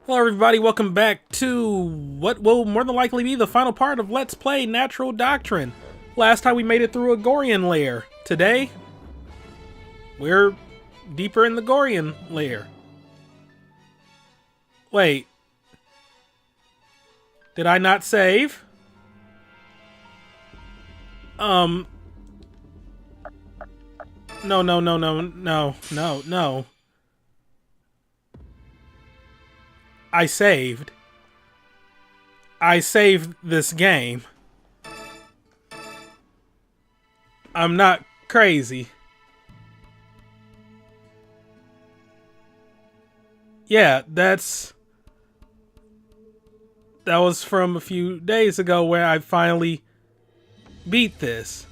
Hello everybody, welcome back to what will more than likely be the final part of Let's Play Natural Doctrine. Last time we made it through a Gorian lair. Today, we're deeper in the Gorian lair. Wait. Did I not save? No. I saved. I saved this game. I'm not crazy. Yeah, that was from a few days ago where I finally beat this.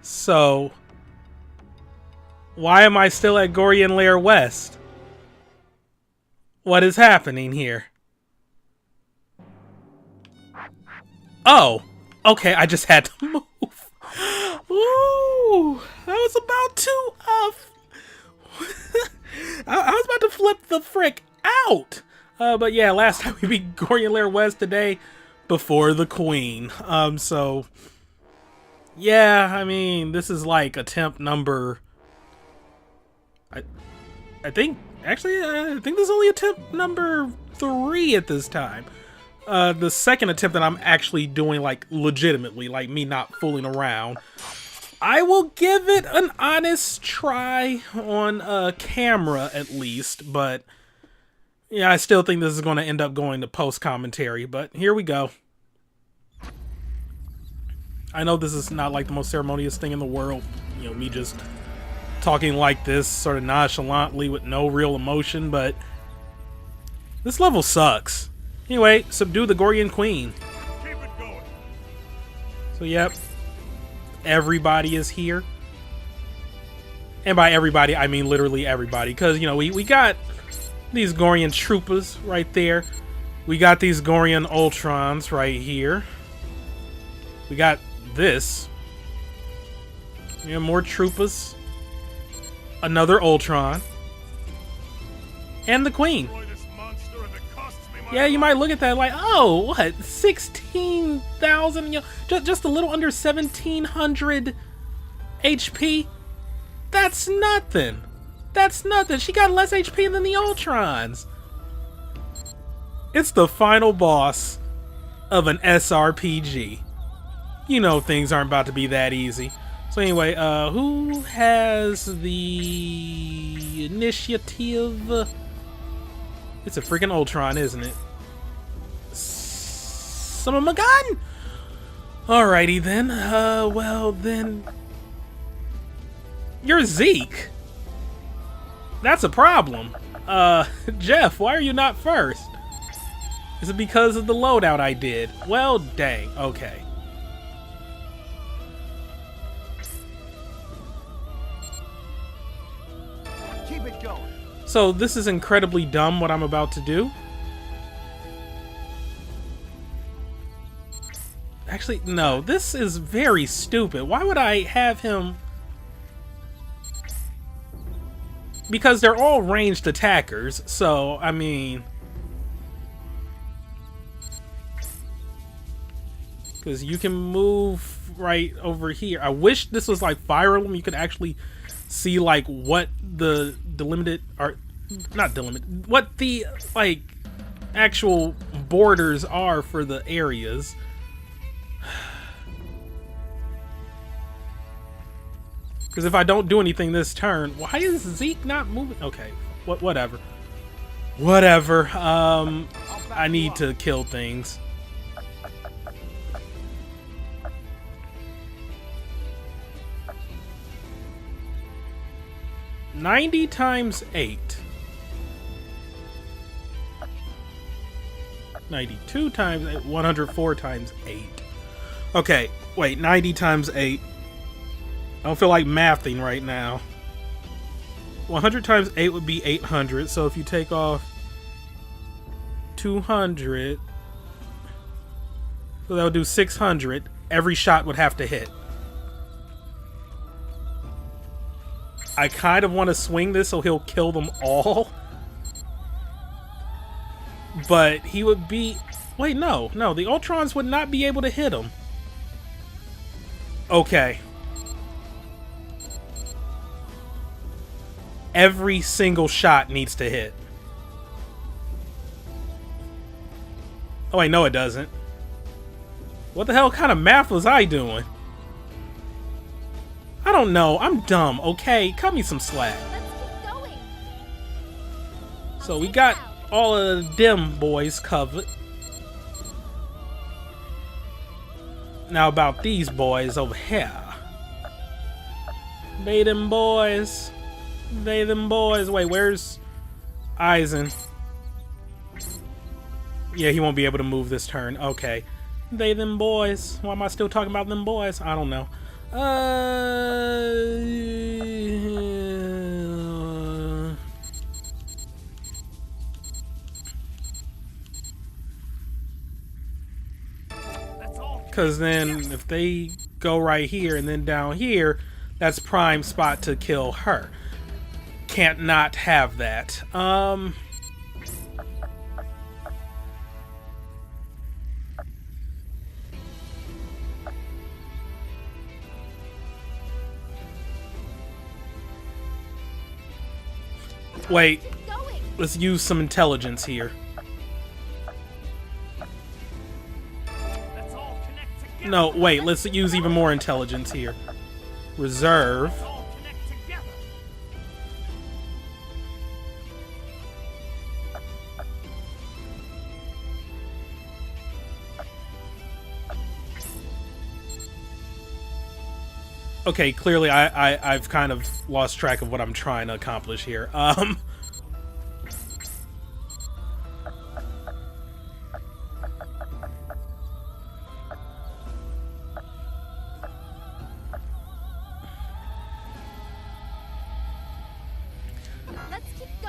So, why am I still at Gorian Lair West? What is happening here? Oh, okay, I just had to move. Ooh, I was about to, I was about to flip the frick out. But yeah, last time we beat Gorian Lair West, today before the Queen. So, yeah, I mean, this is like attempt number, I think, actually, I think this is only attempt number 3 at this time. The second attempt that I'm actually doing, like, legitimately, like me not fooling around. I will give it an honest try on camera, at least, but yeah, I still think this is going to end up going to post-commentary, but here we go. I know this is not, like, the most ceremonious thing in the world, you know, me just talking like this sort of nonchalantly with no real emotion, but this level sucks. Anyway, subdue the Gorian Queen. Keep it going. So yep, everybody is here. And by everybody, I mean literally everybody, because, you know, we got these Gorian troopers right there. We got these Gorian Ultrons right here. We got this. We have more troopers. Another Ultron. And the Queen. Yeah, you might look at that like, oh, what? 16,000? You know, just a little under 1,700 HP? That's nothing. That's nothing. She got less HP than the Ultrons. It's the final boss of an SRPG. You know things aren't about to be that easy. So anyway, who has the initiative? It's a freaking Ultron, isn't it? Son of a gun! Alrighty then, well then... You're Zeke! That's a problem. Jeff, why are you not first? Is it because of the loadout I did? Well, dang, okay. So this is incredibly dumb what I'm about to do. Actually, no, this is very stupid. Why would I have him? Because they're all ranged attackers, so, I mean... Because you can move right over here. I wish this was like Fire Emblem. You could actually see like what the delimited are, not delimited, what the like actual borders are for the areas. Because if I don't do anything this turn, why is Zeke not moving? Okay, whatever. Whatever. I need to kill things. $90 times 8. 92 times 8. 104 times 8. Okay, wait, 90 times 8. I don't feel like mathing right now. 100 times 8 would be 800, so if you take off 200, so that would do 600. Every shot would have to hit. I kind of want to swing this so he'll kill them all. But he would be... Wait, no. No, the Ultrons would not be able to hit him. Okay. Every single shot needs to hit. Oh, wait, no it doesn't. What the hell kind of math was I doing? I don't know. I'm dumb, okay? Cut me some slack. Let's keep going. So we got all of them boys covered. Now about these boys over here. They them boys. They them boys. Wait, where's Eisen? Yeah, he won't be able to move this turn. Okay. They them boys. Why am I still talking about them boys? I don't know. Because then if they go right here and then down here, that's prime spot to kill her. Can't not have that. Wait, let's use some intelligence here. No, wait, let's use even more intelligence here. Reserve. Okay, clearly I've kind of lost track of what I'm trying to accomplish here.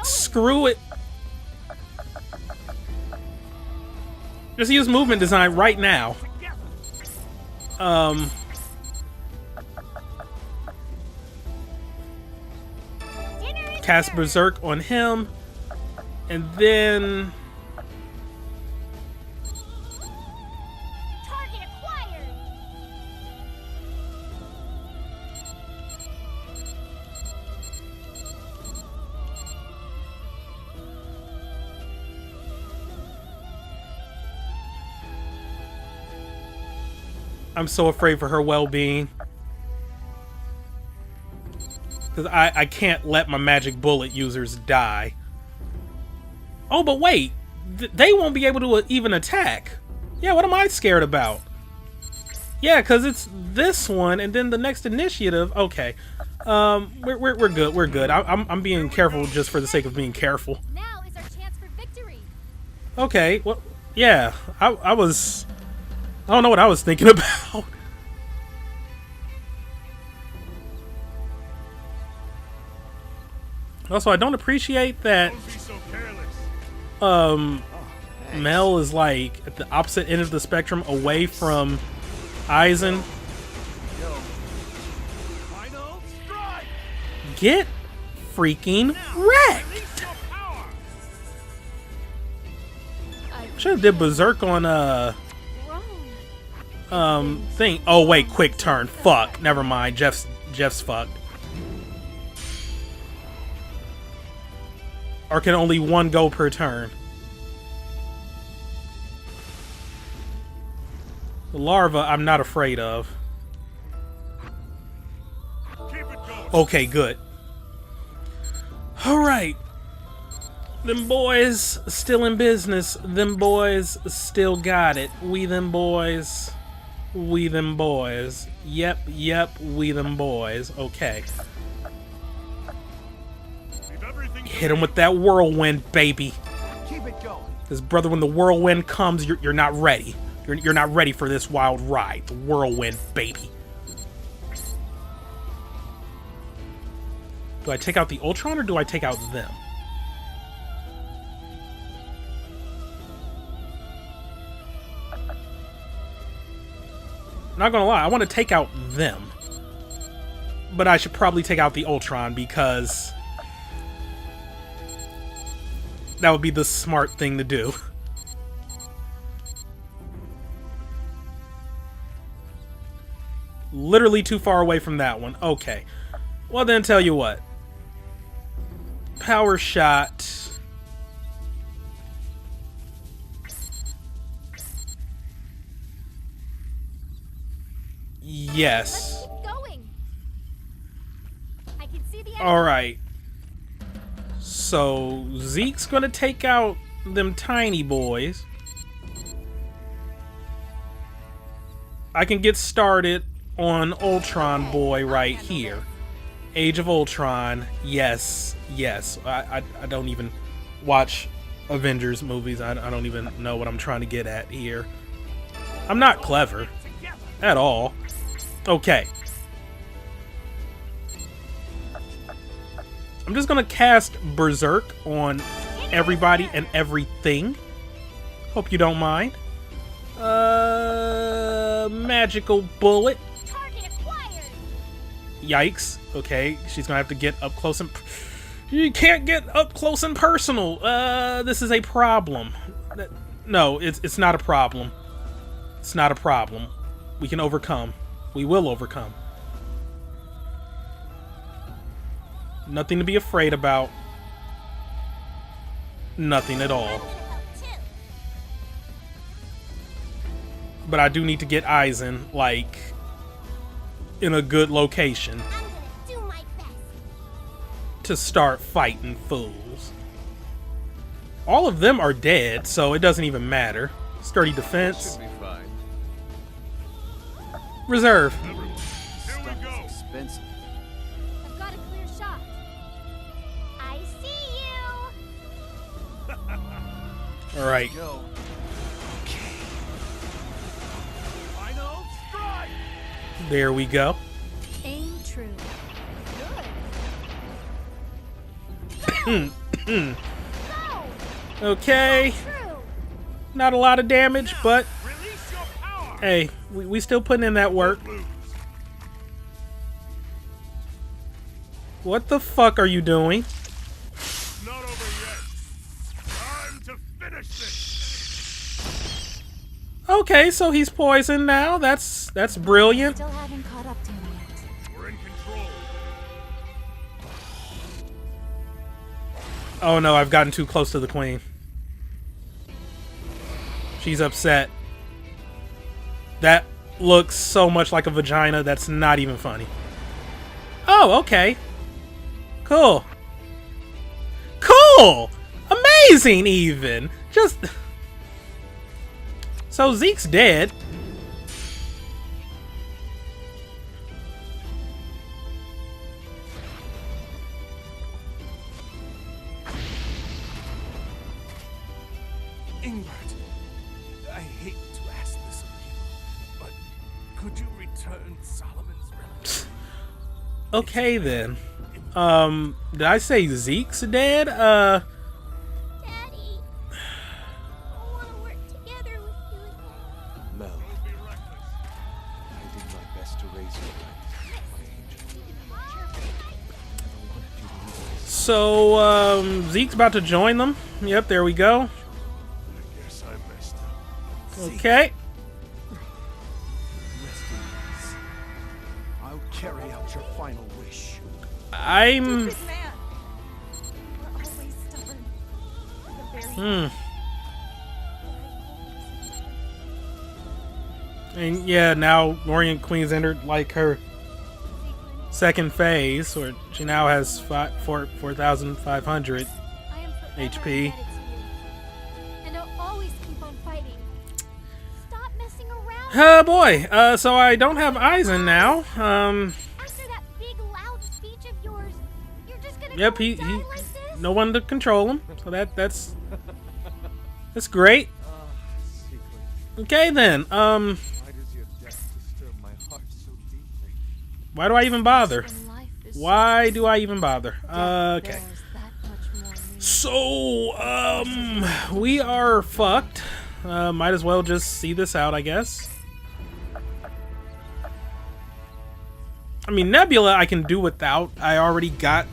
Screw it. Just use movement design right now. Cast Berserk on him, and then Target acquired. I'm so afraid for her well-being. Because I can't let my magic bullet users die. Oh, but wait. They won't be able to even attack. Yeah, what am I scared about? Yeah, because it's this one and then the next initiative. Okay. We're good. We're good. I'm being careful just for the sake of being careful. Now is our chance for victory. Okay. Well, yeah. I don't know what I was thinking about. Also, I don't appreciate that Mel is like at the opposite end of the spectrum, away from Eisen. Get freaking wrecked! Should have did Berserk on thing. Oh wait, quick turn. Fuck. Never mind. Jeff's fucked. Or can only one go per turn? The larva I'm not afraid of. Okay, good. Alright. Them boys still in business. Them boys still got it. We them boys. We them boys. Yep, we them boys. Okay. Hit him with that whirlwind, baby. Keep it going. Because, brother, when the whirlwind comes, you're not ready. You're not ready for this wild ride. The whirlwind, baby. Do I take out the Ultron or do I take out them? Not gonna lie, I want to take out them. But I should probably take out the Ultron because that would be the smart thing to do. literally too far away from that one. Okay. Well, then tell you what. Power shot. Yes. Let's keep going. I can see the enemy. All right. So Zeke's gonna take out them tiny boys. I can get started on Ultron boy right here. Age of Ultron. Yes, yes. I don't even watch Avengers movies. I don't even know what I'm trying to get at here. I'm not clever at all. Okay. I'm just gonna cast Berserk on everybody and everything. Hope you don't mind. Magical bullet. Target acquired. Yikes. Okay, she's gonna have to get up close and... You can't get up close and personal. This is a problem. No, it's not a problem. It's not a problem. We can overcome. We will overcome. Nothing to be afraid about. Nothing at all. But I do need to get Eisen, like, in a good location I'm gonna do my best. to start fighting fools. All of them are dead, so it doesn't even matter. Sturdy defense. Should be fine. Reserve. Here we go. Expensive. I've got a clear shot. I see you. All right. Go. Okay. Final strike. There we go. Aim true. Hmm. Go. Okay. True. Not a lot of damage, but Release your power. hey, we still putting in that work. What the fuck are you doing? Not over yet. Time to finish this. Okay, so he's poisoned now. That's brilliant. Still haven't caught up to him yet. We're in control. Oh no, I've gotten too close to the queen. She's upset. That looks so much like a vagina, that's not even funny. Oh, okay. Cool. Cool! Amazing, even! Just... So Zeke's dead. Ingrid, I hate to ask this of you, but could you return Solomon's relics? Okay, then. Did I say Zeke's dead? Daddy, I want to work together with you again. Mel, I did my best to raise you right, my angel. I never wanted you to realize. So, Zeke's about to join them. Yep, there we go. I guess I messed up. Okay. Rest in peace. I'll carry out your final wish. I'm... Man, we're always stubborn. The very And yeah, now Orient Queen's entered like her second phase, where she now has 4,500. I am forever HP. indebted to you. And I'll always keep on fighting. Stop messing around. Oh boy, so I don't have Eisen now. After that big loud speech of yours, you're just gonna Yep, go and he die like this? no one to control him, so that's great. Secret. Okay then, Why does your death disturb my heart so deeply? why do I even bother? When life is Why do I even bother? Okay. there's that much more meaning. So, we are fucked. Might as well just see this out, I guess. I mean, Nebula I can do without. I already got,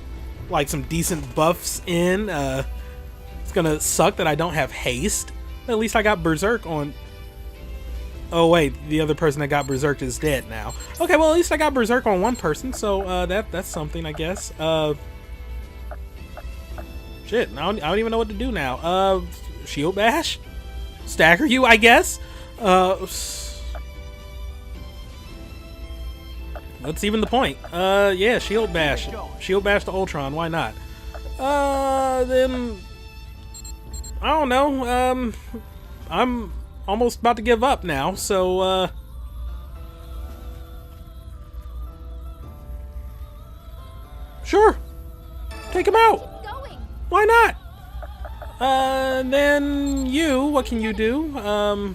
like, some decent buffs in. It's gonna suck that I don't have haste. At least I got Berserk on Oh wait, the other person that got berserked is dead now. Okay, well at least I got berserk on one person, so that's something, I guess. Shit, I don't even know what to do now. Shield bash? Stagger you, I guess? What's even the point? Yeah, shield bash. Shield bash to Ultron, why not? Then... I don't know, I'm almost about to give up now, so, sure! Take him out! Why not? Then you, what can you do?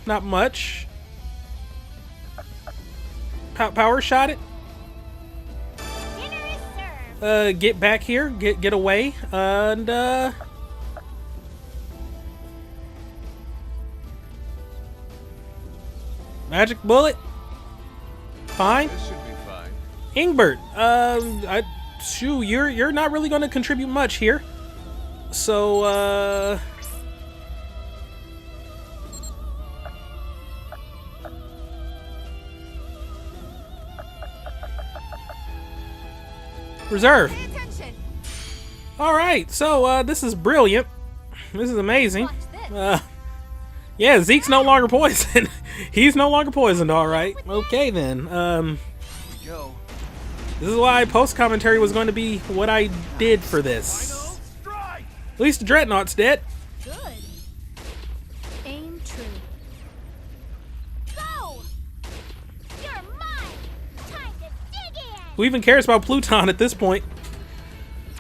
Not much. Power shot it? Get back here, get away, and, magic bullet. Fine. This should be fine. Ingbert, shoo, you're not really going to contribute much here. So, reserve. All right, so this is brilliant. This is amazing. Yeah, Zeke's no longer poisoned. He's no longer poisoned, all right. Okay, then. Go. This is why post-commentary was going to be what I did for this. At least the Dreadnought's dead. Good. Aim true. Go! You're mine! Time to dig in! Who even cares about Pluton at this point?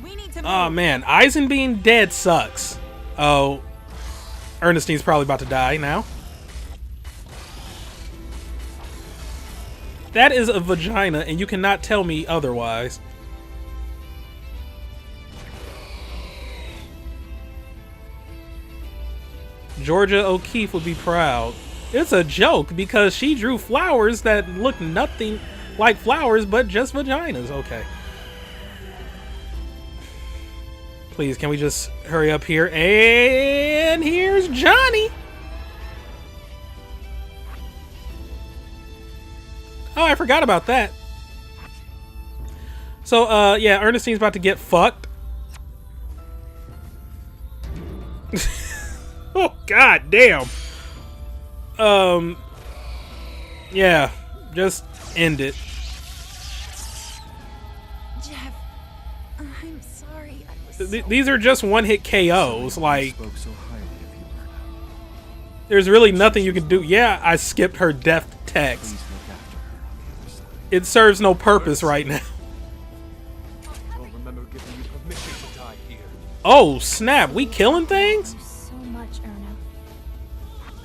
We need to Oh man, Eisen being dead sucks. Oh, Ernestine's probably about to die now. That is a vagina, and you cannot tell me otherwise. Georgia O'Keeffe would be proud. It's a joke because she drew flowers that look nothing like flowers but just vaginas. Okay. Please, can we just hurry up here? And here's Johnny. Oh, I forgot about that. So, yeah, Ernestine's about to get fucked. Oh, god damn. Yeah, just end it. Jeff, I'm sorry. I was These are just one-hit KOs. Like, Spoke so highly of you, Myrna. there's really nothing you can do. Yeah, I skipped her death text. Please look after her on the other side. It serves no purpose right now. I'll remember giving you permission to die here. Oh, snap. We killing things? so much, Erno.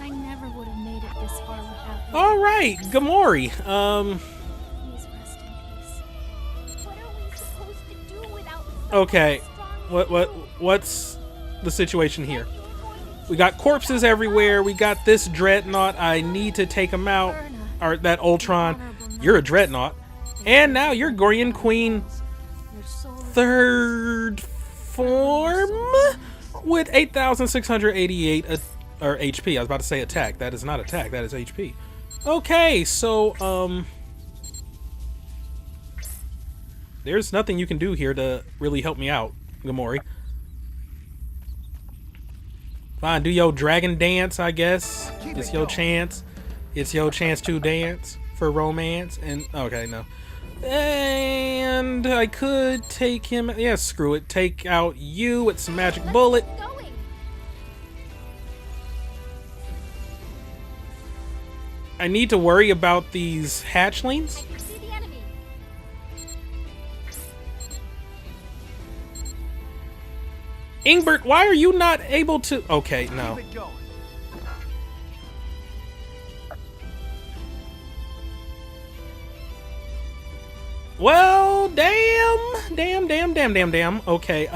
I never would have made it this far without you. All right, Gamori. Please rest in peace. What are we supposed to do without Okay. What's the situation here? We got corpses everywhere. We got this Dreadnought. I need to take him out. Or that Ultron. You're a Dreadnought. And now you're Gorian Queen third form with 8,688 or HP. I was about to say attack. That is not attack. That is HP. Okay, so there's nothing you can do here to really help me out, Gamori. Fine, do your dragon dance, I guess. It's your chance. It's your chance to dance for romance. And okay, no. And I could take him. Yeah, screw it. Take out you with some magic bullet. I need to worry about these hatchlings. Ingbert, why are you not able to? Okay, no. Keep it going. Well, damn. Okay,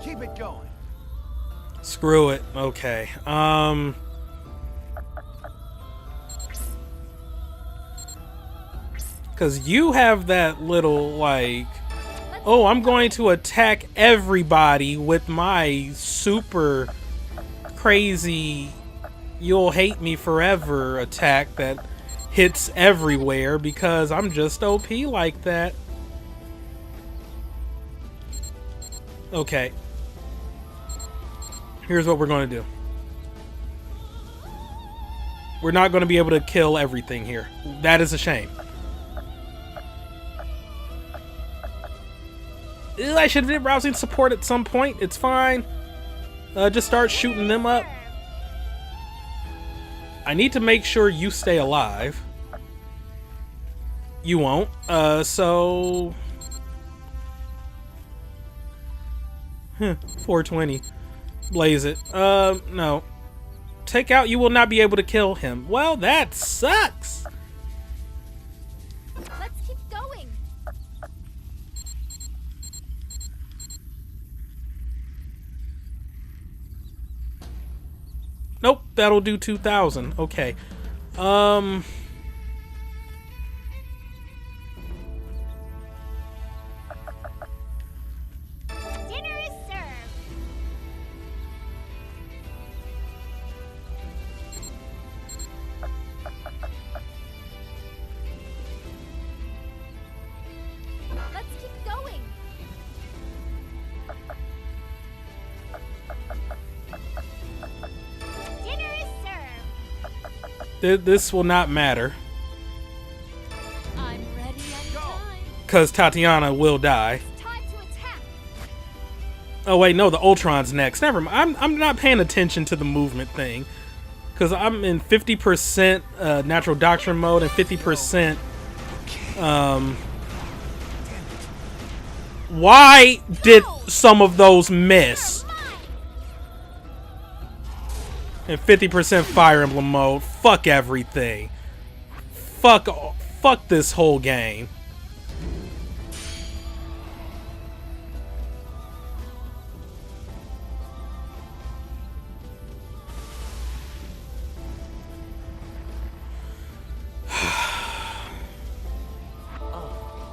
Keep it going. screw it. Okay, because you have that little, like, Oh, I'm going to attack everybody with my super crazy "you'll hate me forever" attack that hits everywhere because I'm just OP like that. Okay. Here's what we're going to do. We're not going to be able to kill everything here. That is a shame. Ew, I should have been browsing support at some point. It's fine. Just start shooting them up. I need to make sure you stay alive. You won't. So... 420. Blaze it. No. Take out, you will not be able to kill him. Well, that sucks. Let's keep going. Nope, that'll do 2,000. Okay. Dinner is served. Let's keep going. Dinner is served. This will not matter, I'm ready on time. because Tatiana will die. Time to attack. Oh wait, no, the Ultron's next. Never mind. I'm not paying attention to the movement thing, because I'm in 50% natural doctrine mode and 50%. Why did some of those miss? And 50% Fire Emblem mode. Fuck everything. Fuck this whole game.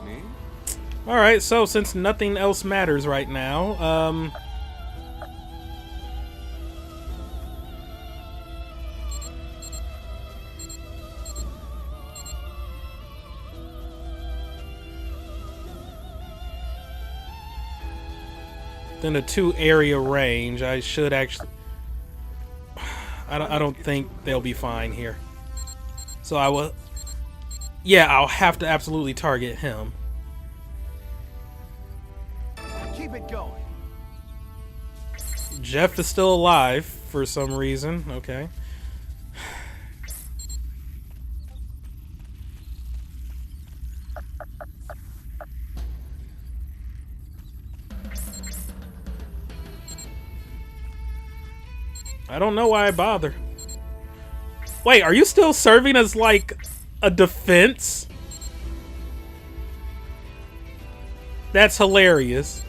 Me? Alright, so since nothing else matters right now, then a 2 area range, I should actually... I don't think they'll be fine here. So I will... Yeah, I'll have to absolutely target him. Keep it going. Jeff is still alive for some reason. Okay. I don't know why I bother. Wait, are you still serving as like a defense? That's hilarious.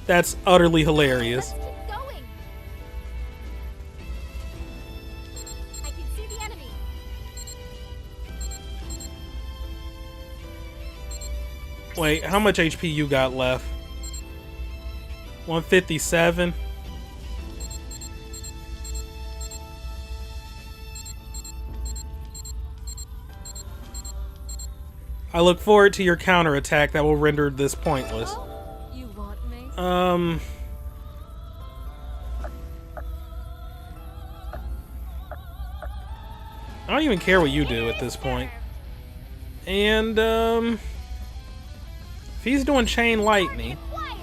That's utterly hilarious. Let's keep going. I can see the enemy. Wait, how much HP you got left? 157? I look forward to your counterattack that will render this pointless. Oh, you want me? I don't even care what you do at this point. And, if he's doing Chain Lightning... Acquired.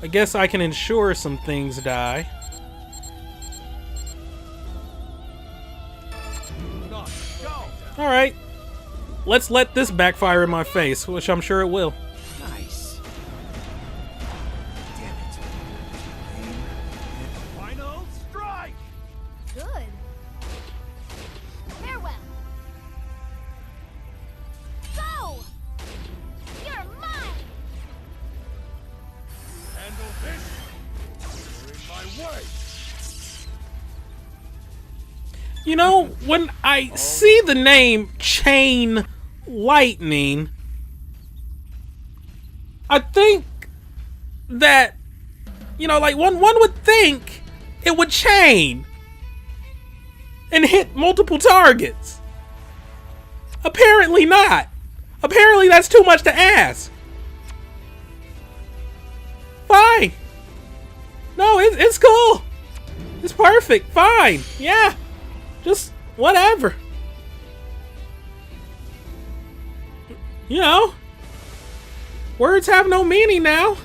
I guess I can ensure some things die. Alright. Let's let this backfire in my face, which I'm sure it will. Nice. Damn it. Final strike. Good. My way. You know, when I see the name Chain Lightning, I think that, you know, like one would think it would chain and hit multiple targets. Apparently not. Apparently that's too much to ask. Fine. No, it's cool. It's perfect. Fine. Yeah. Just whatever. You know, words have no meaning now.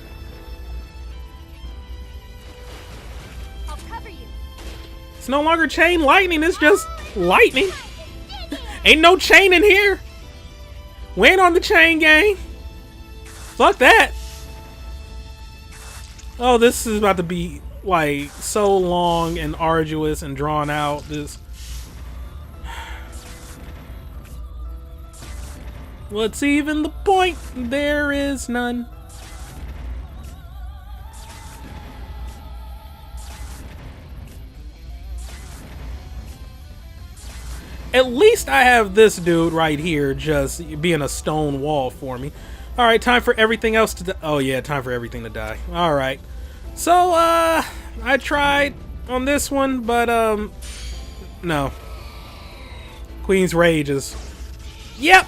I'll cover you. It's no longer chain lightning, it's just lightning. Ain't no chain in here. We ain't on the chain gang. Fuck that. Oh, this is about to be like so long and arduous and drawn out. This. What's even the point? There is none. At least I have this dude right here just being a stone wall for me. Alright, time for everything else to die. Oh yeah, time for everything to die. Alright. So, I tried on this one, but, no. Queen's Rage is... Yep!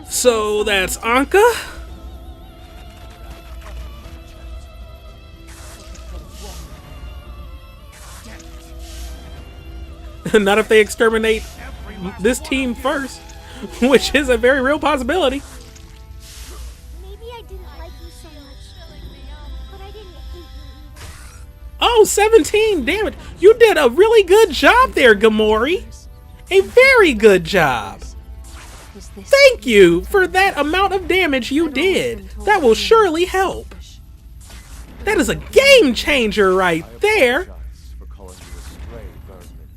So that's Anka. Not if they exterminate this team first, which is a very real possibility. Maybe I didn't like you so much, but I didn't hate you either. Oh, 17 damage. You did a really good job there, Gamori. A very good job. Thank you for that amount of damage you did. That will surely help. That is a game changer right there. For calling you a stray, Bergman.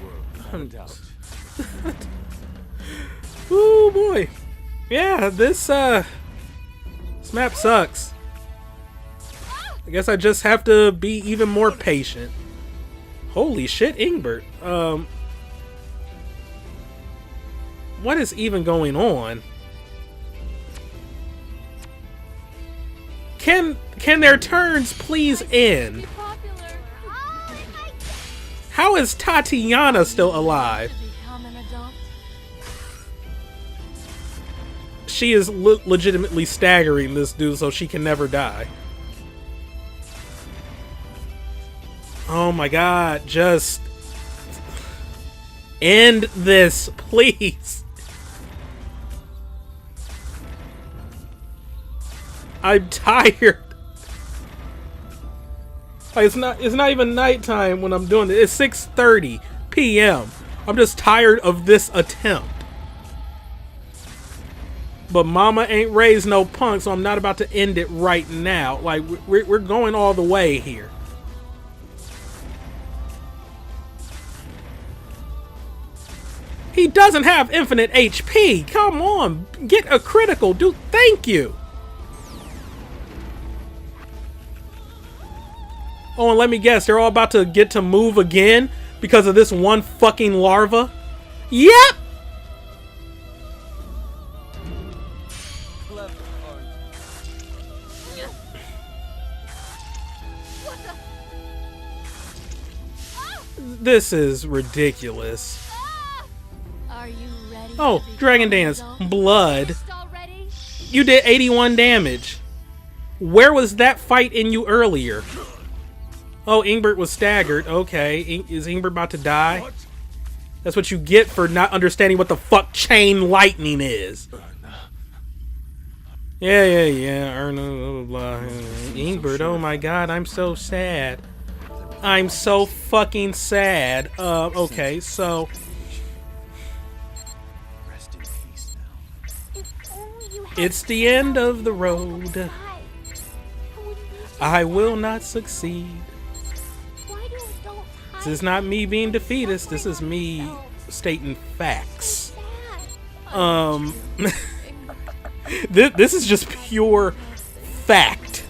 You were, without doubt. Oh boy. Yeah, this map sucks. I guess I just have to be even more patient. Holy shit, Ingbert. What is even going on? Can their turns please end? How is Tatiana still alive? She is legitimately staggering this dude so she can never die. Oh my god, just end this, please. I'm tired. Like it's not even nighttime when I'm doing this. It's 6:30 p.m. I'm just tired of this attempt. But mama ain't raised no punk, so I'm not about to end it right now. Like we're going all the way here. He doesn't have infinite HP. Come on, get a critical, dude. Thank you. Oh, and let me guess, they're all about to get to move again because of this one fucking larva? Yep! This is ridiculous. Are you ready? Oh, Dragon Dance. Blood. You did 81 damage. Where was that fight in you earlier? Oh, Ingbert was staggered. Okay. Is Ingbert about to die? What? That's what you get for not understanding what the fuck chain lightning is. Yeah. Erna, blah, blah, blah. Ingbert, oh my god, I'm so sad. I'm so fucking sad. Okay, so... Rest in peace now. If only you had It's the end of the road. died, I wouldn't be so I will not succeed. Why do adults hide This is not me being defeatist. This is suffering on me themselves? stating facts. Sad. This is just pure fact.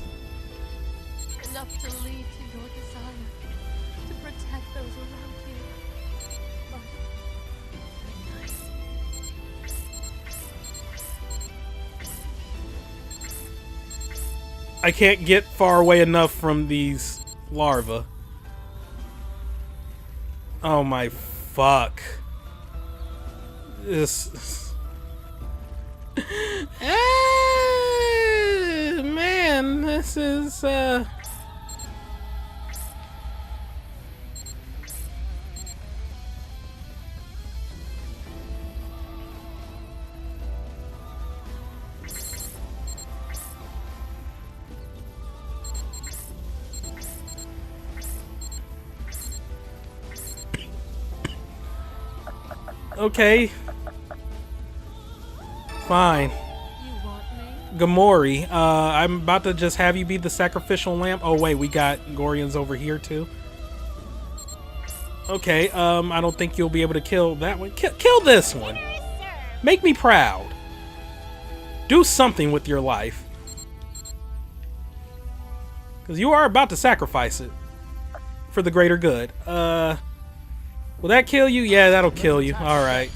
I can't get far away enough from these larvae. Oh my fuck. This... man, this is, okay. Fine. You want me? Gamori, I'm about to just have you be the sacrificial lamb. Oh wait, we got Gorians over here too. Okay, I don't think you'll be able to kill that one. Kill this one. Dinner is served. Make me proud. Do something with your life. Because you are about to sacrifice it. For the greater good. Will that kill you? Yeah, that'll kill you. Alright.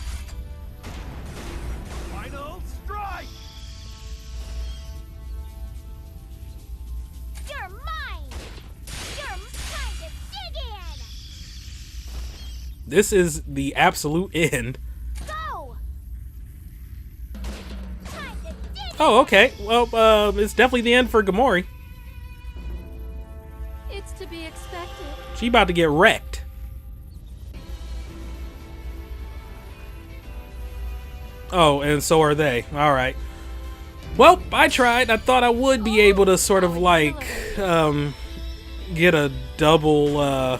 Final strike. You're mine. You're time to dig in. This is the absolute end. Go. Time to dig. Oh, okay. Well, it's definitely the end for Gamori. It's to be expected. She about to get wrecked. Oh, and so are they. Alright. Well, I tried. I thought I would be able to sort of like, get a double,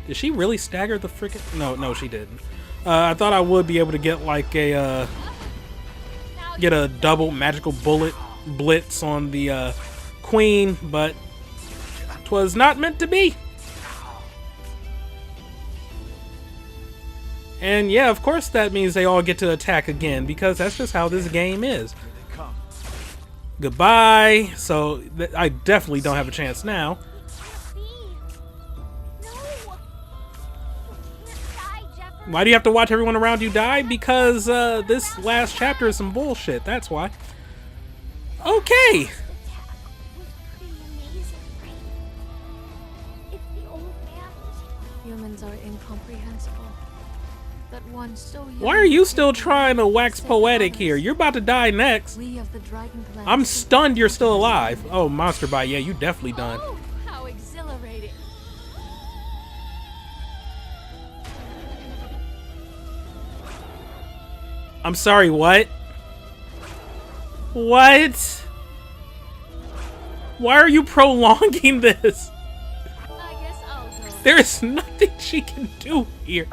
Did she really stagger the frickin'? No, she didn't. I thought I would be able to get like a, get a double magical bullet blitz on the, queen, but 'twas not meant to be. And yeah, of course that means they all get to attack again, because that's just how this game is. Here they come. Goodbye. So I definitely don't have a chance now. Be. No. You can't die, Jefferson. Why do you have to watch everyone around you die? Because this last chapter is some bullshit. That's why. Okay. Attack was pretty amazing, right? If the old man was Humans are incomprehensible. But one so young. Why are you still trying to wax poetic here? You're about to die next. We of the Dragon Clan. I'm stunned you're still alive. Oh, Monster Bite. Yeah, you definitely done. Oh, how exhilarating. I'm sorry, what? What? Why are you prolonging this? I guess I'll go. There's nothing she can do here.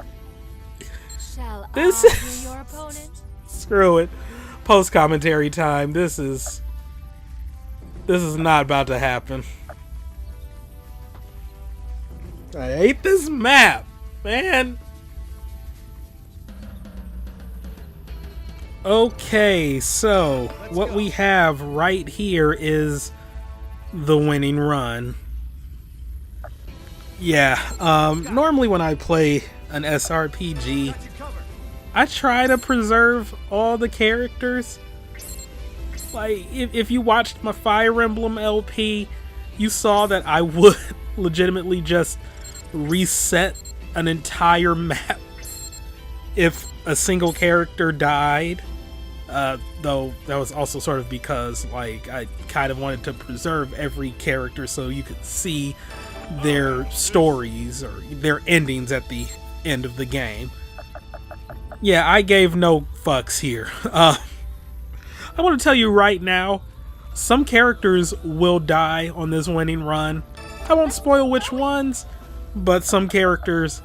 Shall This I is- be your opponent? Screw it. Post commentary time. This is not about to happen. I hate this map, man. Okay, so what we have right here is the winning run. Yeah, normally when I play an SRPG, Got you covered. I try to preserve all the characters. Like, if you watched my Fire Emblem LP, you saw that I would legitimately just reset an entire map if a single character died. Though that was also sort of because, like, I kind of wanted to preserve every character so you could see their stories or their endings at the end of the game. Yeah, I gave no fucks here. I want to tell you right now, some characters will die on this winning run. I won't spoil which ones, but some characters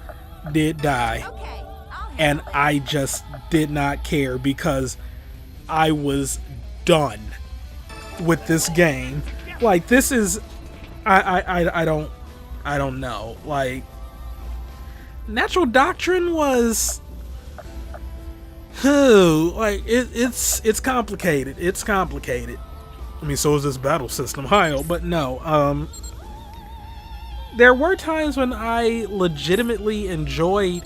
did die. okay. I'll And I just did not care because I was done with this game. Like, this is... I don't know. Like, Natural Doctrine was... like, it's complicated. It's complicated. I mean, so is this battle system. Hi, but no. There were times when I legitimately enjoyed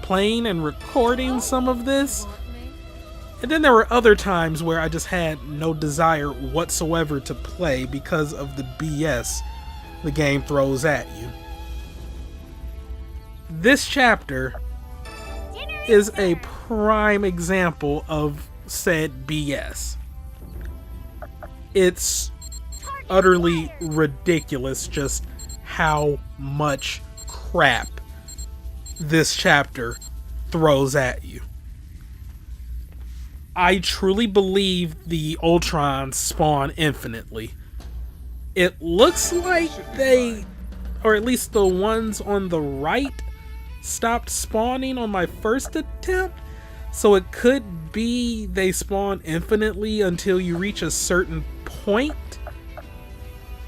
playing and recording some of this. Want me? And then there were other times where I just had no desire whatsoever to play because of the BS the game throws at you. This chapter is a prime example of said BS. It's utterly ridiculous just how much crap this chapter throws at you. I truly believe the Ultrons spawn infinitely. It looks like they, or at least the ones on the right, stopped spawning on my first attempt, so it could be they spawn infinitely until you reach a certain point.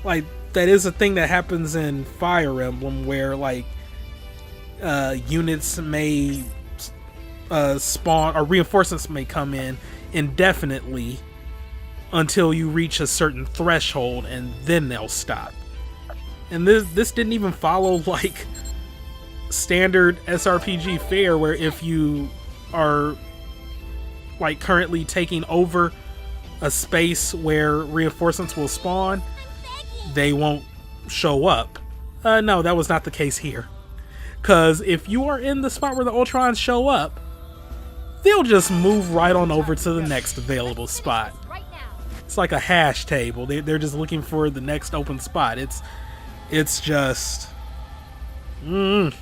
Like, that is a thing that happens in Fire Emblem where, like, units may spawn, or reinforcements may come in indefinitely until you reach a certain threshold, and then they'll stop. And this didn't even follow, like, standard SRPG fare, where if you are, like, currently taking over a space where reinforcements will spawn, they won't show up. No, that was not the case here. Because if you are in the spot where the Ultrons show up, they'll just move right on over to the next available spot. It's like a hash table. They're just looking for the next open spot. It's just... But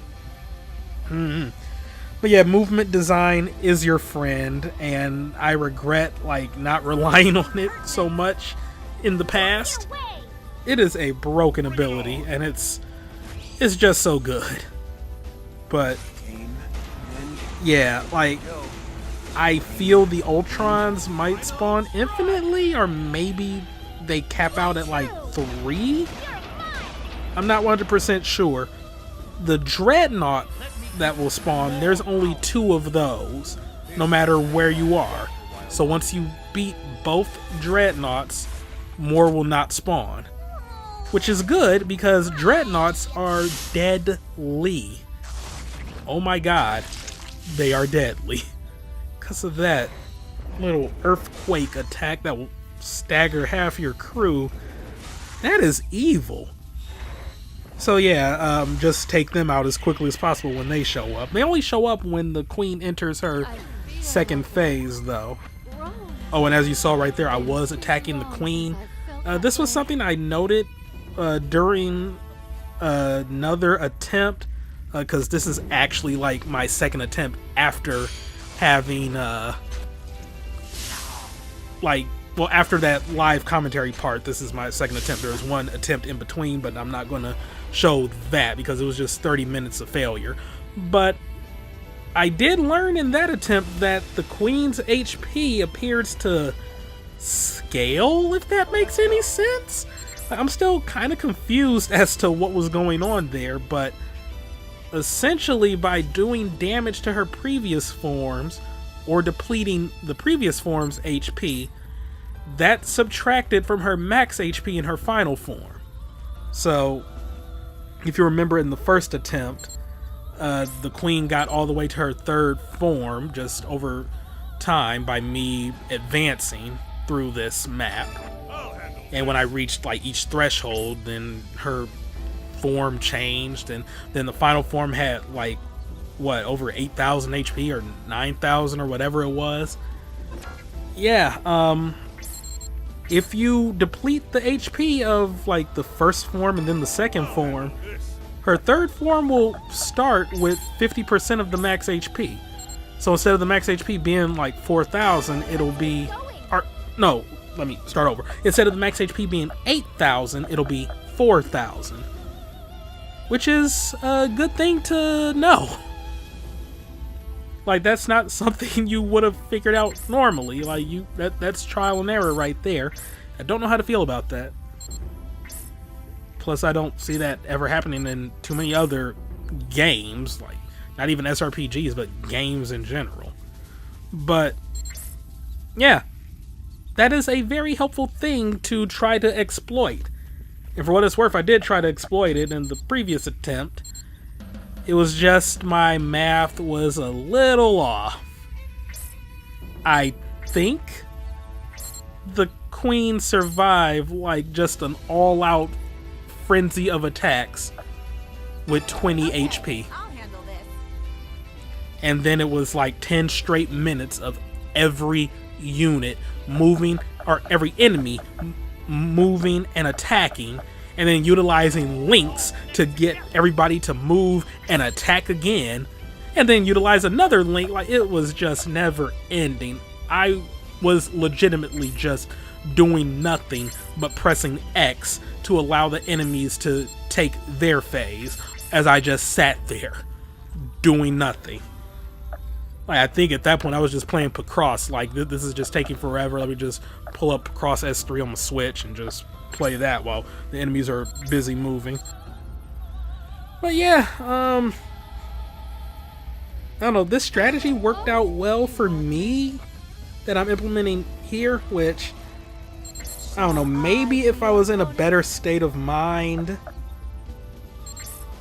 yeah, movement design is your friend, and I regret, like, not relying on it so much in the past. It is a broken ability, and it's just so good. But yeah, like, I feel the Ultrons might spawn infinitely, or maybe they cap out at like 3? I'm not 100% sure. The Dreadnought that will spawn, there's only 2 of those, no matter where you are. So once you beat both Dreadnoughts, more will not spawn. Which is good, because Dreadnoughts are deadly. Oh my god, they are deadly. Because of that little earthquake attack that will stagger half your crew. That is evil. So yeah, just take them out as quickly as possible when they show up. They only show up when the queen enters her second phase, though. Oh, and as you saw right there, I was attacking the queen. This was something I noted during another attempt, because this is actually like my second attempt after having after that live commentary part. This is my second attempt. There was one attempt in between, but I'm not going to show that because it was just 30 minutes of failure. But I did learn in that attempt that the queen's HP appears to scale, if that makes any sense. I'm still kind of confused as to what was going on there, but essentially by doing damage to her previous forms or depleting the previous form's HP, that subtracted from her max HP in her final form. So if you remember in the first attempt, the queen got all the way to her third form just over time by me advancing through this map. And when I reached like each threshold, then her form changed, and then the final form had like what, over 8,000 HP or 9,000 or whatever it was. Yeah, if you deplete the HP of like the first form and then the second form, her third form will start with 50% of the max HP. So instead of the max HP being like 4,000, it'll be, or no, let me start over. Instead of the max HP being 8,000, it'll be 4,000. Which is a good thing to know. Like, that's not something you would have figured out normally. Like, that's trial and error right there. I don't know how to feel about that. Plus, I don't see that ever happening in too many other games. Like, not even SRPGs, but games in general. But, yeah. That is a very helpful thing to try to exploit. And for what it's worth, I did try to exploit it in the previous attempt. It was just my math was a little off. I think the queen survived like just an all-out frenzy of attacks with 20 HP. I'll handle this. And then it was like 10 straight minutes of every unit moving, or every enemy moving and attacking, and then utilizing links to get everybody to move and attack again, and then utilize another link. Like, it was just never ending. I was legitimately just doing nothing but pressing X to allow the enemies to take their phase, as I just sat there doing nothing. Like, I think at that point I was just playing Pacross. Like, this is just taking forever. Let me just pull up Pacross S3 on the Switch and just play that while the enemies are busy moving. But yeah, I don't know, this strategy worked out well for me that I'm implementing here, which, I don't know, maybe if I was in a better state of mind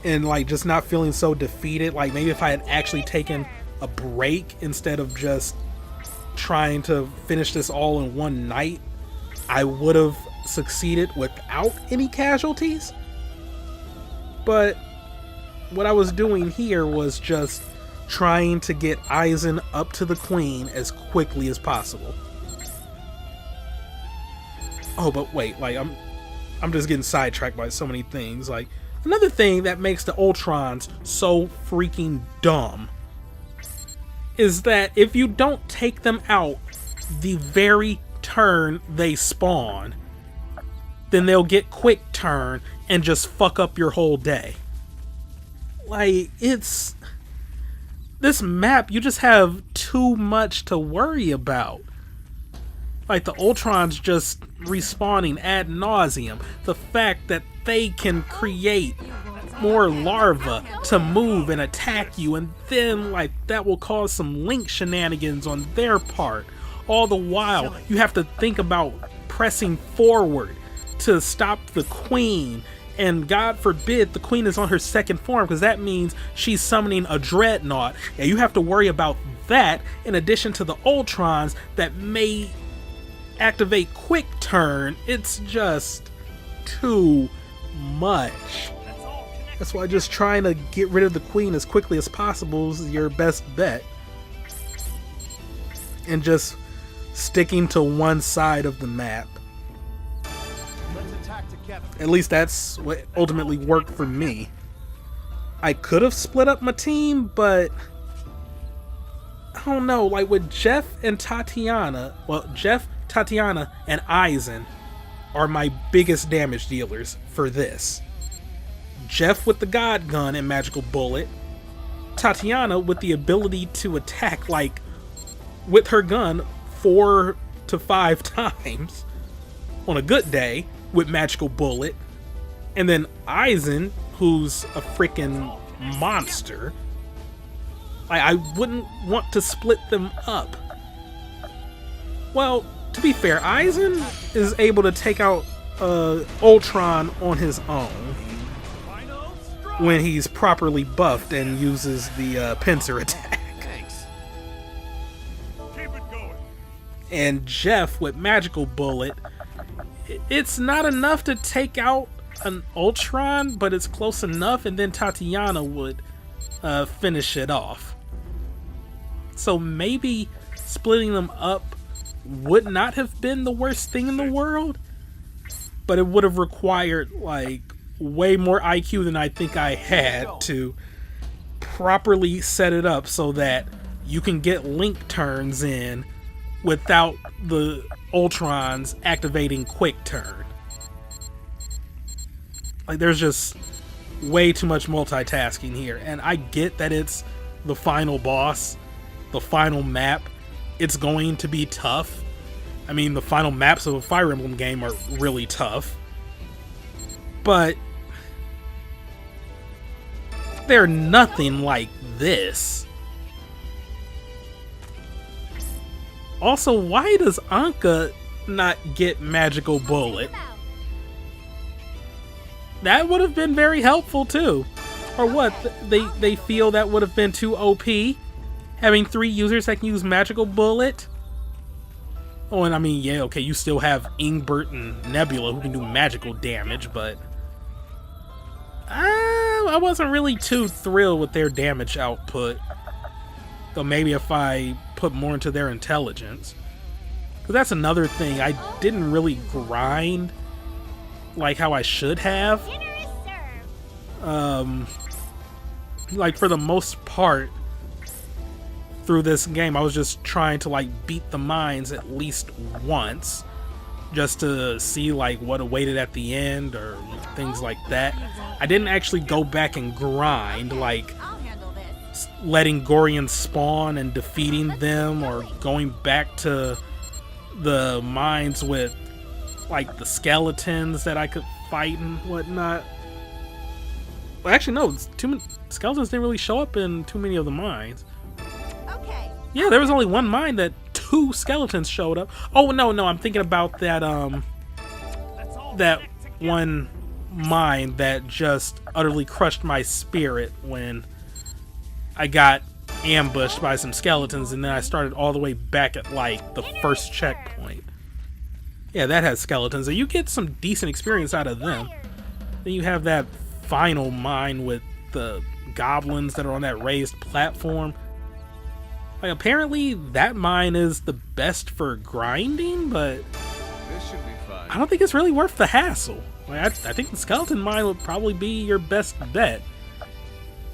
and like just not feeling so defeated, like maybe if I had actually taken a break instead of just trying to finish this all in one night, I would have succeeded without any casualties. But what I was doing here was just trying to get Aizen up to the queen as quickly as possible. Oh, but wait, like I'm just getting sidetracked by so many things. Like, another thing that makes the Ultrons so freaking dumb is that if you don't take them out the very turn they spawn, then they'll get quick turn and just fuck up your whole day. Like, it's... this map, you just have too much to worry about. Like, the Ultrons just respawning ad nauseum. The fact that they can create more larvae to move and attack you, and then like that will cause some link shenanigans on their part. All the while you have to think about pressing forward to stop the queen, and God forbid the queen is on her second form, because that means she's summoning a dreadnought, and you have to worry about that in addition to the Ultrons that may activate quick turn. It's just too much. That's why just trying to get rid of the queen as quickly as possible is your best bet. And just sticking to one side of the map. At least that's what ultimately worked for me. I could have split up my team, but I don't know, like with Jeff and Tatiana, well, Jeff, Tatiana, and Aizen are my biggest damage dealers for this. Jeff with the God Gun and Magical Bullet, Tatiana with the ability to attack like with her gun 4 to 5 times on a good day with Magical Bullet, and then Aizen, who's a freaking monster. I wouldn't want to split them up. Well, to be fair, Aizen is able to take out Ultron on his own when he's properly buffed and uses the pincer attack. And Jeff with Magical Bullet, it's not enough to take out an Ultron, but it's close enough, and then Tatiana would finish it off. So maybe splitting them up would not have been the worst thing in the world, but it would have required like way more IQ than I think I had to properly set it up so that you can get link turns in without the Ultrons activating quick turn. Like, there's just way too much multitasking here, and I get that it's the final boss, the final map. It's going to be tough. I mean, the final maps of a Fire Emblem game are really tough, but they're nothing like this. Also, why does Anka not get Magical Bullet? That would have been very helpful too. Or what? They feel that would have been too OP? Having 3 users that can use Magical Bullet? Oh, and I mean, yeah, okay, you still have Ingbert and Nebula who can do magical damage, but I wasn't really too thrilled with their damage output. Though maybe if I put more into their intelligence. Because that's another thing, I didn't really grind like how I should have. Dinner is served. Like for the most part through this game, I was just trying to like beat the mines at least once, just to see like what awaited at the end or things like that. I didn't actually go back and grind, like I'll handle this. letting Gorians spawn and defeating them, or going back to the mines with like the skeletons that I could fight and whatnot. Well, actually, no, skeletons didn't really show up in too many of the mines. Okay. Yeah, there was only one mine that 2 skeletons showed up. Oh no, I'm thinking about that that one mine that just utterly crushed my spirit when I got ambushed by some skeletons, and then I started all the way back at like the first checkpoint. Yeah, that has skeletons, and you get some decent experience out of them. Then you have that final mine with the goblins that are on that raised platform. Like, apparently that mine is the best for grinding, but This should be fun. I don't think it's really worth the hassle. Like, I think the skeleton mine would probably be your best bet.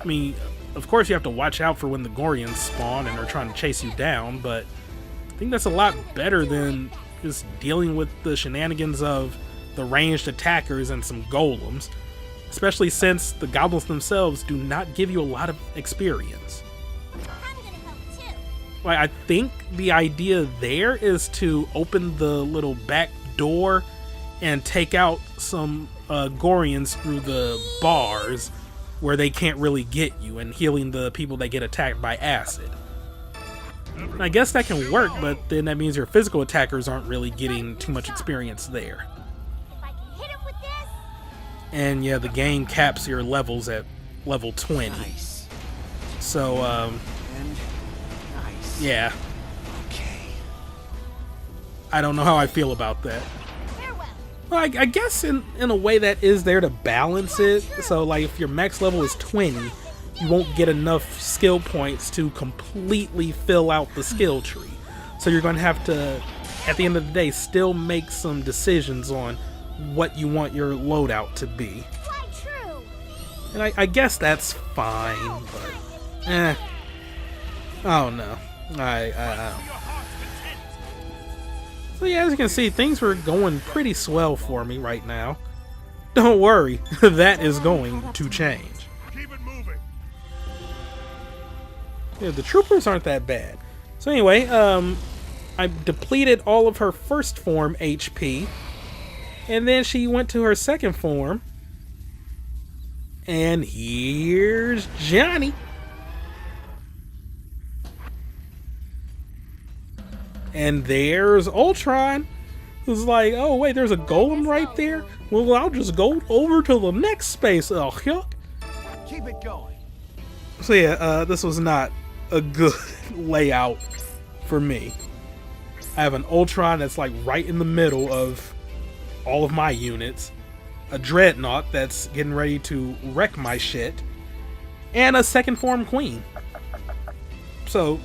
I mean, of course you have to watch out for when the Gorians spawn and are trying to chase you down, but I think that's a lot better than just dealing with the shenanigans of the ranged attackers and some golems, especially since the goblins themselves do not give you a lot of experience. I'm gonna help too. Like, I think the idea there is to open the little back door and take out some Gorians through the bars where they can't really get you, and healing the people that get attacked by acid. And I guess that can work, but then that means your physical attackers aren't really getting too much experience there. If I can hit him with this. And yeah, the game caps your levels at level 20. Nice. So, And nice. yeah, Okay. I don't know how I feel about that. Farewell. Well, I guess in a way that is there to balance it. So, like, if your max level is 20, you won't get enough skill points to completely fill out the skill tree. So you're going to have to, at the end of the day, still make some decisions on what you want your loadout to be. Quite true. And I guess that's fine, but I don't know. I don't know. So yeah, as you can see, things were going pretty swell for me right now. Don't worry, that is going to change. Keep it moving. Yeah, the troopers aren't that bad. So anyway, I depleted all of her first form HP, and then she went to her second form, and here's Johnny. And there's Ultron, who's like, oh wait, there's a golem right there? Well, I'll just go over to the next space. Oh, yuck. Keep it going. So yeah, this was not a good layout for me. I have an Ultron that's like right in the middle of all of my units, a Dreadnought that's getting ready to wreck my shit, and a second form Queen. So,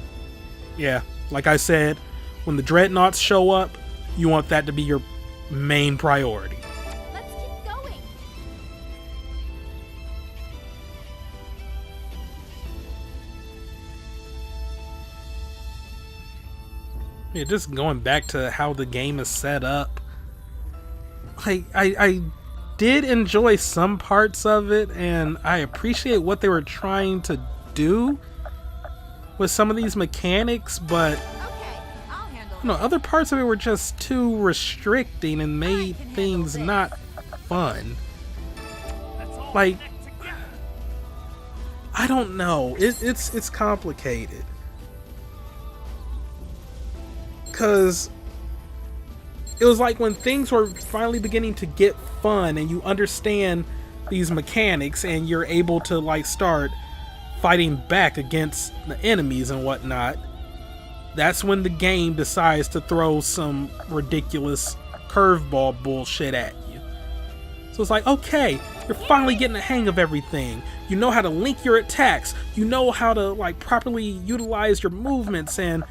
yeah, like I said, when the Dreadnoughts show up, you want that to be your main priority. Let's keep going. Yeah, just going back to how the game is set up, I did enjoy some parts of it, and I appreciate what they were trying to do with some of these mechanics, but Okay, I'll handle you know, other parts of it were just too restricting and made things not fun. Like, I don't know. It's complicated. Because it was like when things were finally beginning to get fun and you understand these mechanics and you're able to like start fighting back against the enemies and whatnot, that's when the game decides to throw some ridiculous curveball bullshit at you. So it's like, okay, you're finally getting the hang of everything. You know how to link your attacks. You know how to like properly utilize your movements and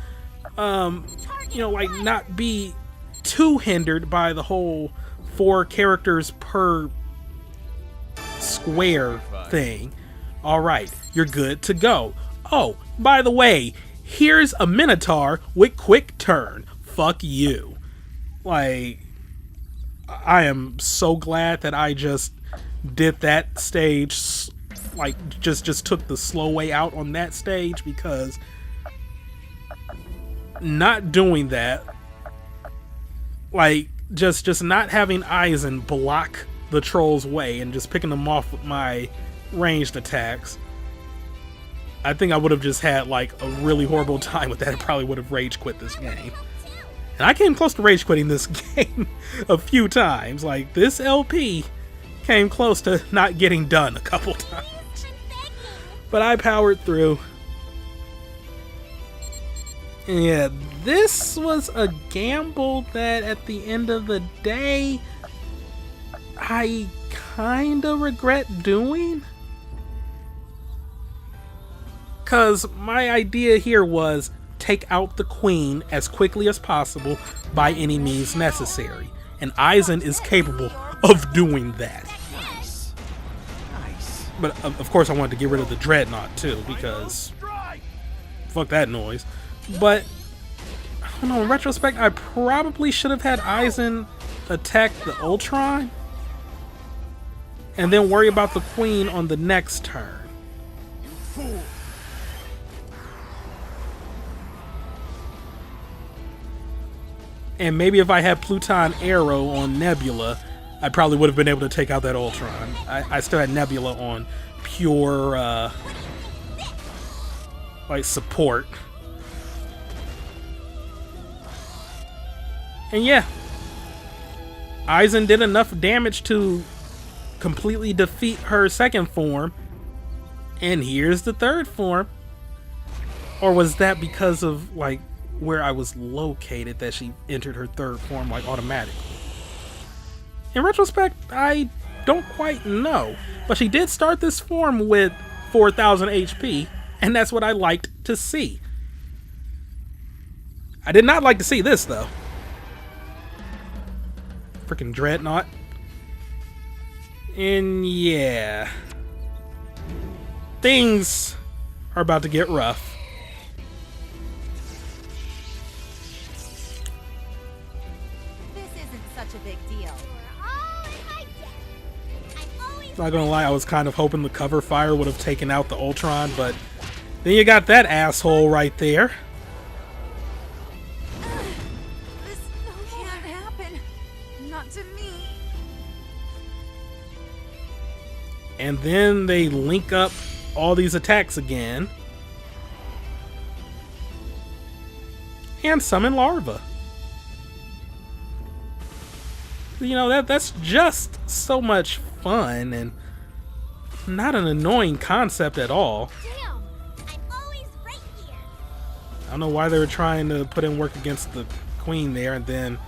you know, like not be too hindered by the whole 4 characters per square thing. All right, you're good to go. Oh, by the way, here's a Minotaur with quick turn. Fuck you. Like, I am so glad that I just did that stage, like just took the slow way out on that stage, because not doing that, like just not having Aizen block the troll's way and just picking them off with my ranged attacks, I think I would have just had like a really horrible time with that. I probably would have rage quit this game. And I came close to rage quitting this game a few times. Like, this LP came close to not getting done a couple times. But I powered through. And yeah, this was a gamble that at the end of the day, I kinda regret doing. Because my idea here was take out the queen as quickly as possible by any means necessary. And Aizen is capable of doing that. Nice. Nice. But of course I wanted to get rid of the dreadnought too, because fuck that noise. But I don't know, in retrospect, I probably should have had Aizen attack the Ultron and then worry about the queen on the next turn. And maybe if I had Pluton Arrow on Nebula, I probably would have been able to take out that Ultron. I still had Nebula on pure like support. And yeah, Aizen did enough damage to completely defeat her second form. And here's the third form. Or was that because of like where I was located that she entered her third form like automatically? In retrospect, I don't quite know. But she did start this form with 4,000 HP, and that's what I liked to see. I did not like to see this though. Freaking Dreadnought. And yeah, things are about to get rough. Such a big deal. Not gonna lie, I was kind of hoping the cover fire would have taken out the Ultron, but then you got that asshole right there. This can't happen. Not to me. And then they link up all these attacks again. And summon Larva. You know, that's just so much fun and not an annoying concept at all. Damn, I'm always right here. I don't know why they were trying to put in work against the queen there, and then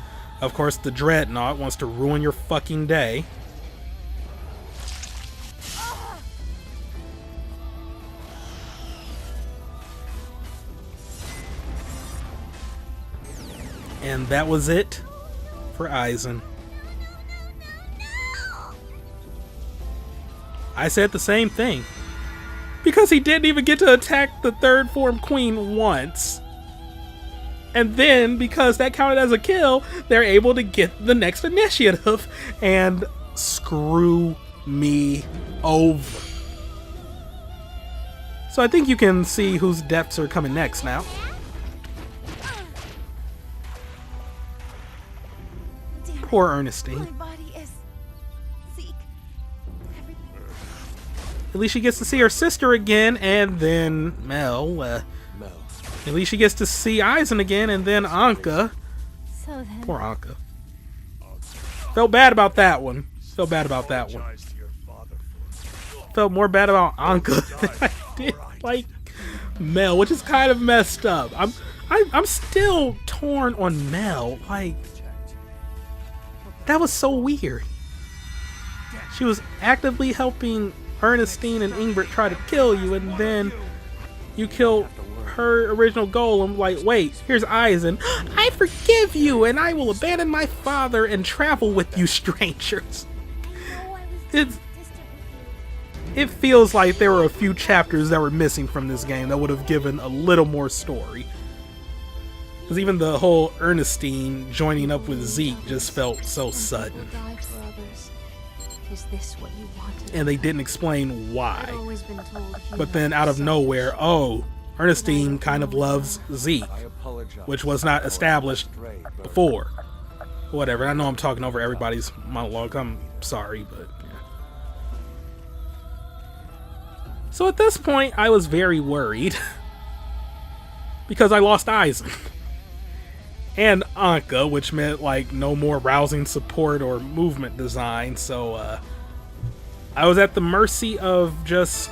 of course the Dreadnought wants to ruin your fucking day. And that was it for Aizen. I said the same thing. Because he didn't even get to attack the third form queen once. And then, because that counted as a kill, they're able to get the next initiative and screw me over. So I think you can see whose deaths are coming next now. Damn it. Poor My Ernestine. body is sick. At least she gets to see her sister again, and then Mel. Mel. At least she gets to see Aizen again, and then Anka. So then, Poor Anka. Felt bad about that one. Felt bad about that one. Felt more bad about Anka than I did like Mel, which is kind of messed up. I'm still torn on Mel. Like, that was so weird. She was actively helping Ernestine and Ingrid try to kill you, and then you kill her original goal. I'm like, wait, here's Eisen. I forgive you, and I will abandon my father and travel with you, strangers. I know I was It's, distant with you. it feels like there were a few chapters that were missing from this game that would have given a little more story. Because even the whole Ernestine joining up with Zeke just felt so sudden. People die for others. Is this what you wanted? And they didn't explain I'd why. always been told But humans then were out of selfish. nowhere, oh, Ernestine kind of loves Zeke, I apologize. which was not established Stray, but before. Whatever, I know I'm talking over everybody's monologue, I'm sorry, but yeah. So at this point, I was very worried. Because I lost Eisen. And Anka, which meant like no more rousing support or movement design, so I was at the mercy of just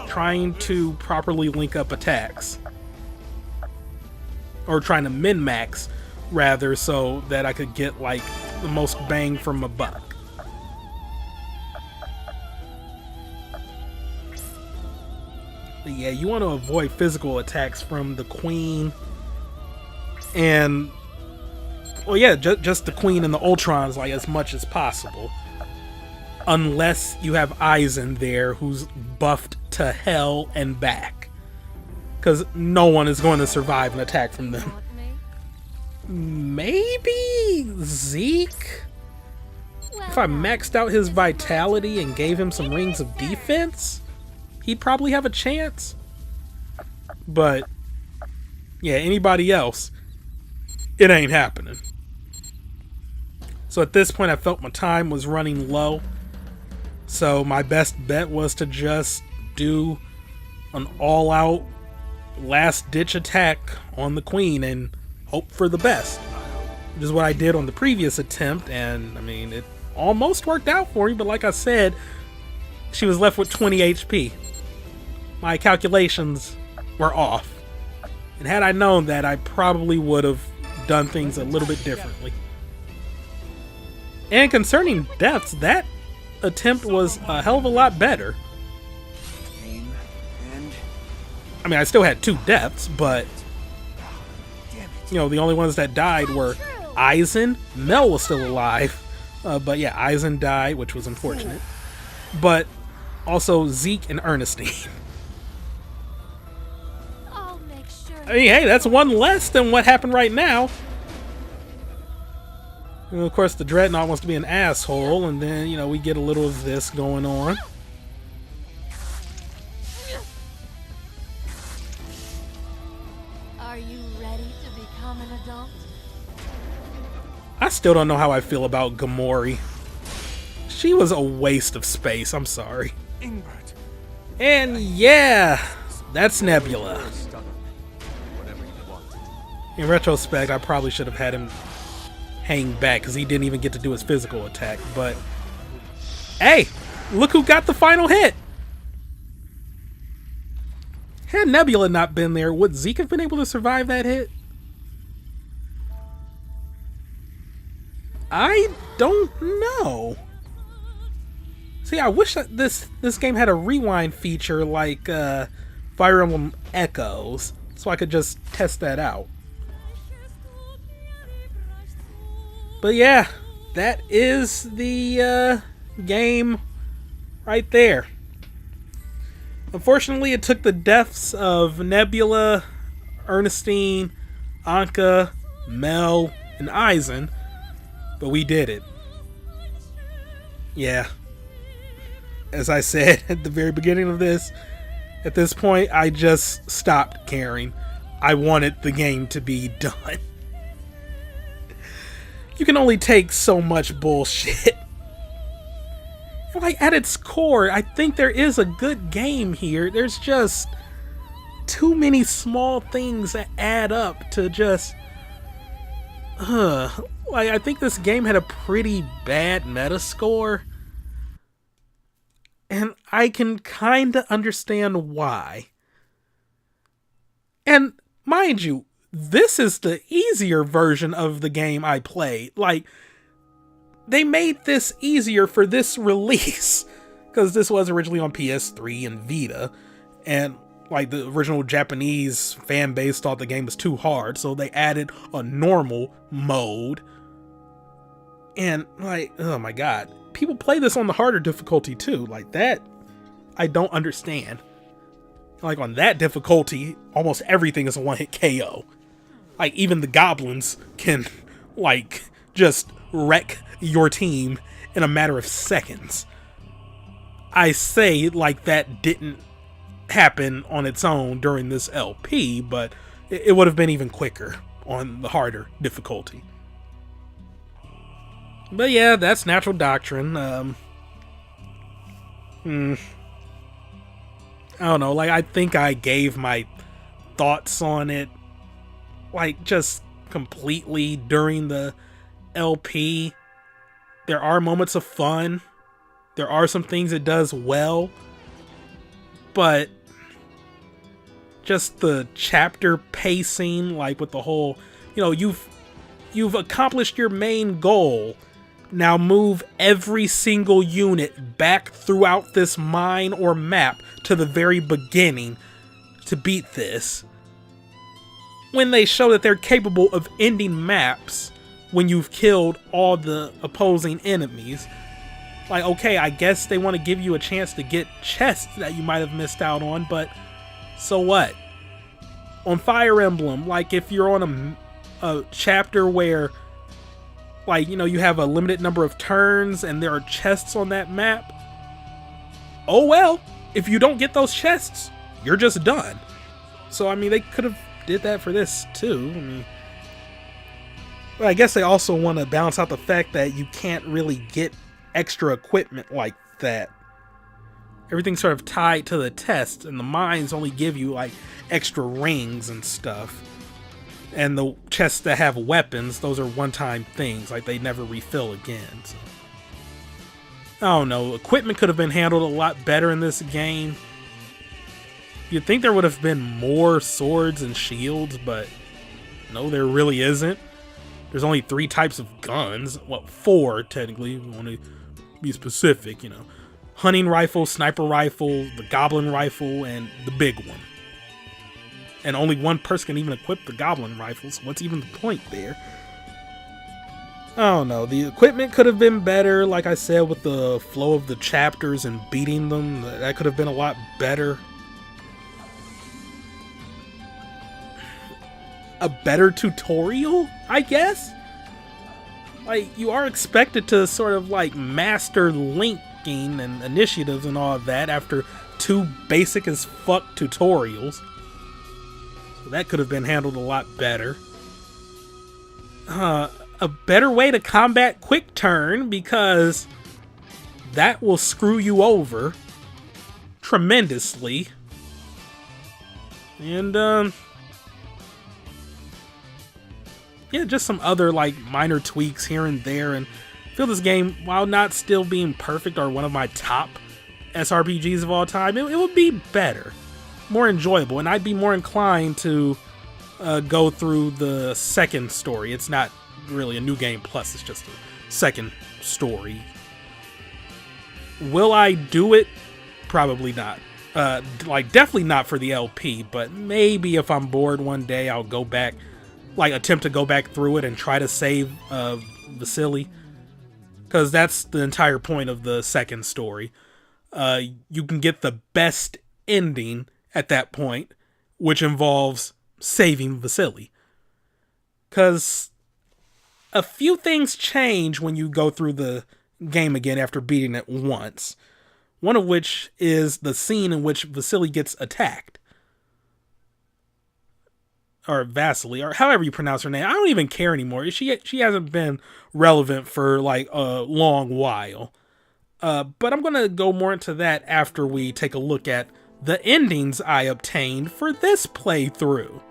trying to properly link up attacks. Or trying to min-max, rather, so that I could get like the most bang from a buck. But yeah, you want to avoid physical attacks from the Queen and well, yeah, just the Queen and the Ultrons, like, as much as possible. Unless you have Eisen there, who's buffed to hell and back. Because no one is going to survive an attack from them. Maybe Zeke? If I maxed out his vitality and gave him some rings of defense, he'd probably have a chance. But, yeah, anybody else, it ain't happening. So at this point, I felt my time was running low. So my best bet was to just do an all-out last-ditch attack on the Queen and hope for the best. Which is what I did on the previous attempt, and I mean, it almost worked out for me, but like I said, she was left with 20 HP. My calculations were off. And had I known that, I probably would have done things a little bit differently. And concerning deaths, that attempt was a hell of a lot better. aim and I mean, I still had 2 deaths, but, damn it. you know, the only ones that died were Eisen. Mel was still alive. But yeah, Eisen died, which was unfortunate. But also Zeke and Ernestine. I'll make sure. I mean, hey, that's one less than what happened right now. And of course, the Dreadnought wants to be an asshole, and then, you know, we get a little of this going on. Are you ready to become an adult? I still don't know how I feel about Gamori. She was a waste of space, I'm sorry. Ingrid. And yeah, that's Nebula. Stubborn. Whatever you want. In retrospect, I probably should have had him hang back because he didn't even get to do his physical attack. But hey, look who got the final hit. Had Nebula not been there, would Zeke have been able to survive that hit? I don't know. See, I wish that this game had a rewind feature like Fire Emblem Echoes, so I could just test that out. But yeah, that is the game right there. Unfortunately, it took the deaths of Nebula, Ernestine, Anka, Mel, and Eisen, but we did it. Yeah. As I said at the very beginning of this, at this point, I just stopped caring. I wanted the game to be done. You can only take so much bullshit. Like, at its core, I think there is a good game here. There's just too many small things that add up to just... Like, I think this game had a pretty bad meta score. And I can kinda understand why. And mind you, this is the easier version of the game I played. Like, they made this easier for this release because this was originally on PS3 and Vita, and like the original Japanese fan base thought the game was too hard, so they added a normal mode. And like, oh my god, people play this on the harder difficulty too. Like that, I don't understand. Like on that difficulty, almost everything is a one-hit KO. Like even the goblins can like just wreck your team in a matter of seconds. I say like that didn't happen on its own during this LP, but it would have been even quicker on the harder difficulty. But yeah, that's Natural Doctrine. I don't know, like I think I gave my thoughts on it like just completely during the LP. There are moments of fun. There are some things it does well. But just the chapter pacing, like with the whole, you know, you've accomplished your main goal. Now move every single unit back throughout this mine or map to the very beginning to beat this. When they show that they're capable of ending maps when you've killed all the opposing enemies. Like, okay, I guess they want to give you a chance to get chests that you might have missed out on, but so what? On Fire Emblem, like if you're on a chapter where, like, you know, you have a limited number of turns and there are chests on that map, oh well, if you don't get those chests, you're just done. So, I mean, they could have did that for this too. I mean, but I guess they also want to balance out the fact that you can't really get extra equipment like that. Everything's sort of tied to the test, and the mines only give you like extra rings and stuff. And the chests that have weapons, those are one-time things, like they never refill again. So, I don't know, equipment could have been handled a lot better in this game. You'd think there would have been more swords and shields, but no, there really isn't. There's only 3 types of guns. Well, 4 technically, if you want to be specific, you know. Hunting rifle, sniper rifle, the goblin rifle, and the big one. And only one person can even equip the goblin rifle, so what's even the point there? I don't know, the equipment could have been better, like I said, with the flow of the chapters and beating them. That could have been a lot better. A better tutorial, I guess? Like, you are expected to sort of like master linking and initiatives and all of that after 2 basic as fuck tutorials. So that could have been handled a lot better. A better way to combat quick turn, because that will screw you over tremendously. And yeah, just some other like minor tweaks here and there, and I feel this game, while not still being perfect or one of my top SRPGs of all time, it would be better, more enjoyable, and I'd be more inclined to go through the second story. It's not really a new game plus, it's just a second story. Will I do it? Probably not. Like, definitely not for the LP, but maybe if I'm bored one day, I'll go back, like attempt to go back through it and try to save Vasily, because that's the entire point of the second story. You can get the best ending at that point, which involves saving Vasily, because a few things change when you go through the game again after beating it once, one of which is the scene in which Vasily gets attacked. Or Vasily, or however you pronounce her name. I don't even care anymore. She hasn't been relevant for like a long while. But I'm going to go more into that after we take a look at the endings I obtained for this playthrough.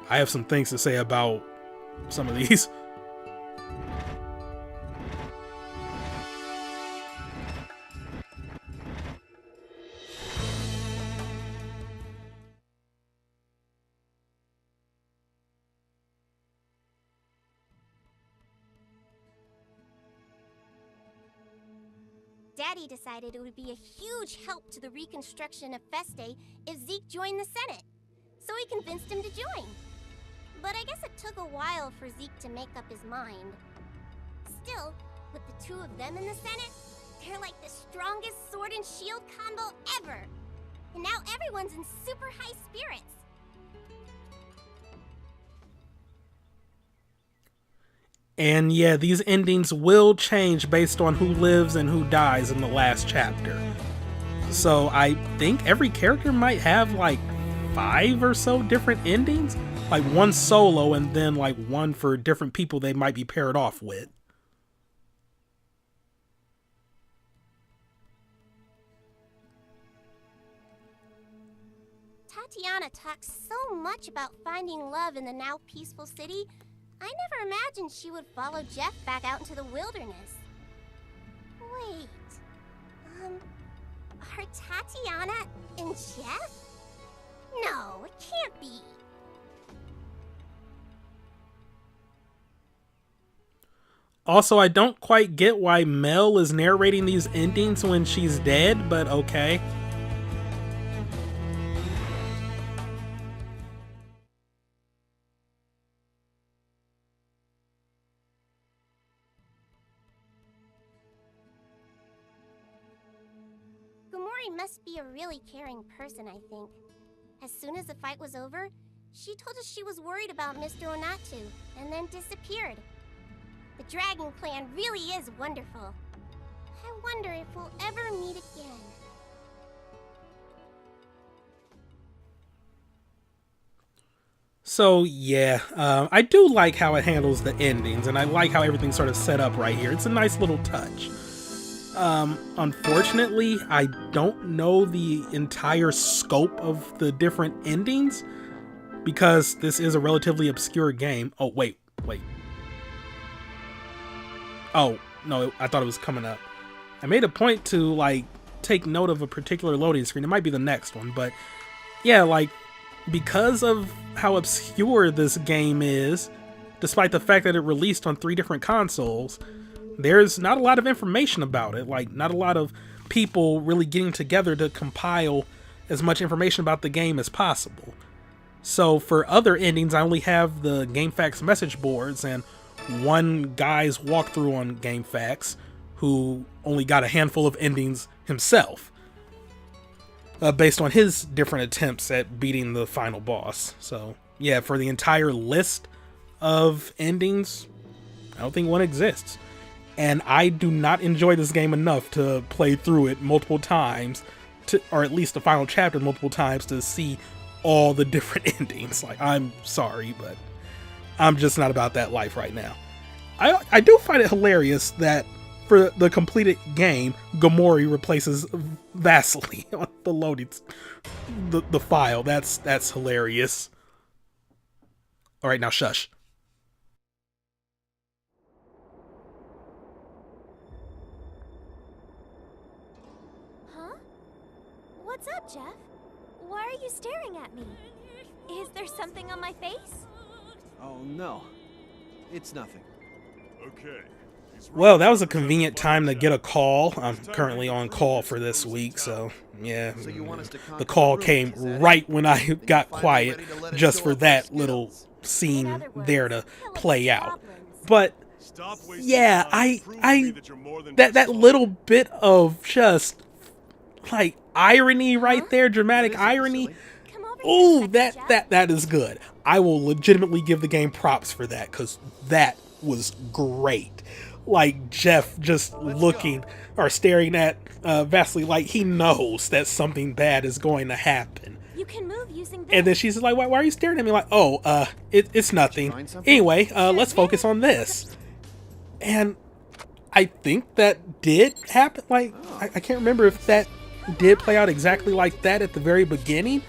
I have some things to say about some of these. Daddy decided it would be a huge help to the reconstruction of Feste if Zeke joined the Senate. So he convinced him to join. But I guess it took a while for Zeke to make up his mind. Still, with the two of them in the Senate, they're like the strongest sword and shield combo ever. And now everyone's in super high spirits. And yeah, these endings will change based on who lives and who dies in the last chapter. So I think every character might have like 5 or so different endings. Like one solo and then like one for different people they might be paired off with. Tatiana talks so much about finding love in the now peaceful city. I never imagined she would follow Jeff back out into the wilderness. Wait, are Tatiana and Jeff? No, it can't be. Also, I don't quite get why Mel is narrating these endings when she's dead, but okay. Gomori must be a really caring person, I think. As soon as the fight was over, she told us she was worried about Mr. Onatu, and then disappeared. The Dragon Clan really is wonderful. I wonder if we'll ever meet again. So yeah, I do like how it handles the endings, and I like how everything's sort of set up right here. It's a nice little touch. Unfortunately, I don't know the entire scope of the different endings, because this is a relatively obscure game. Oh, wait. Oh, no, I thought it was coming up. I made a point to, like, take note of a particular loading screen. It might be the next one, but yeah, like, because of how obscure this game is, despite the fact that it released on 3 different consoles, there's not a lot of information about it. Like, not a lot of people really getting together to compile as much information about the game as possible. So for other endings, I only have the GameFAQs message boards and one guy's walkthrough on GameFAQs, who only got a handful of endings himself, based on his different attempts at beating the final boss. So yeah, for the entire list of endings, I don't think one exists. And I do not enjoy this game enough to play through it multiple times, or at least the final chapter multiple times, to see all the different endings. Like, I'm sorry, but I'm just not about that life right now. I do find it hilarious that for the completed game, Gomori replaces Vasily on the loading, the file. That's hilarious. All right, now shush. Huh? What's up, Jeff? Why are you staring at me? Is there something on my face? Oh no, it's nothing. Okay. Well, that was a convenient time to get a call. I'm currently on call for this week, so yeah. The call came right when I got quiet, just for that little scene there to play out. But yeah, that little bit of just like irony right there, dramatic irony. Ooh, that is good. I will legitimately give the game props for that, because that was great. Like, Jeff just looking or staring at Vasily like he knows that something bad is going to happen. You can move using this. And then she's like, why are you staring at me? Like, oh, it's nothing. Anyway, let's focus on this. And I think that did happen. Like, I can't remember if that did play out exactly like that at the very beginning.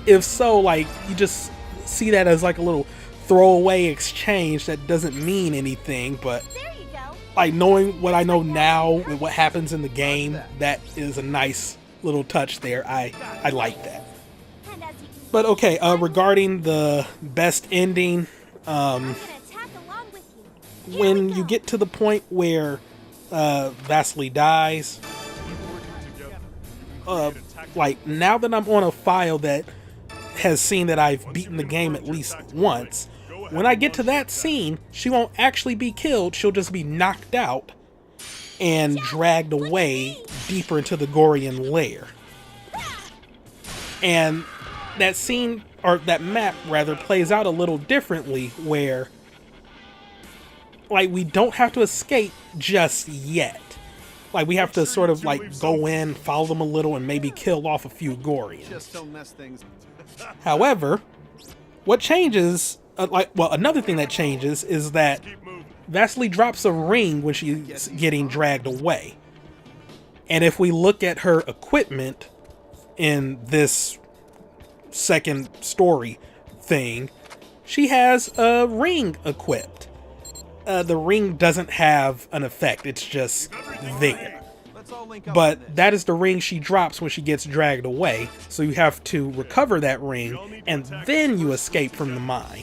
If so, like, you just see that as like a little throwaway exchange that doesn't mean anything, but There you go. like, knowing what I know now with what happens in the game, that is a nice little touch there. I like that. And as you can But okay, regarding the best ending, I'm gonna attack along with you. Here when we you go. get to the point where Vasily dies, like now that I'm on a file that has seen that I've beaten the game at least once, when I get to that scene, she won't actually be killed. She'll just be knocked out and dragged away deeper into the Gorian lair. And that scene, or that map rather, plays out a little differently, where like we don't have to escape just yet. Like we have to sort of like go in, follow them a little, and maybe kill off a few Gorians. Just don't mess things. However, what changes, another thing that changes is that Vasily drops a ring when she's getting dragged away. And if we look at her equipment in this second story thing, she has a ring equipped. The ring doesn't have an effect, it's just there. But that is the ring she drops when she gets dragged away, so you have to recover that ring, and then you escape from the mine.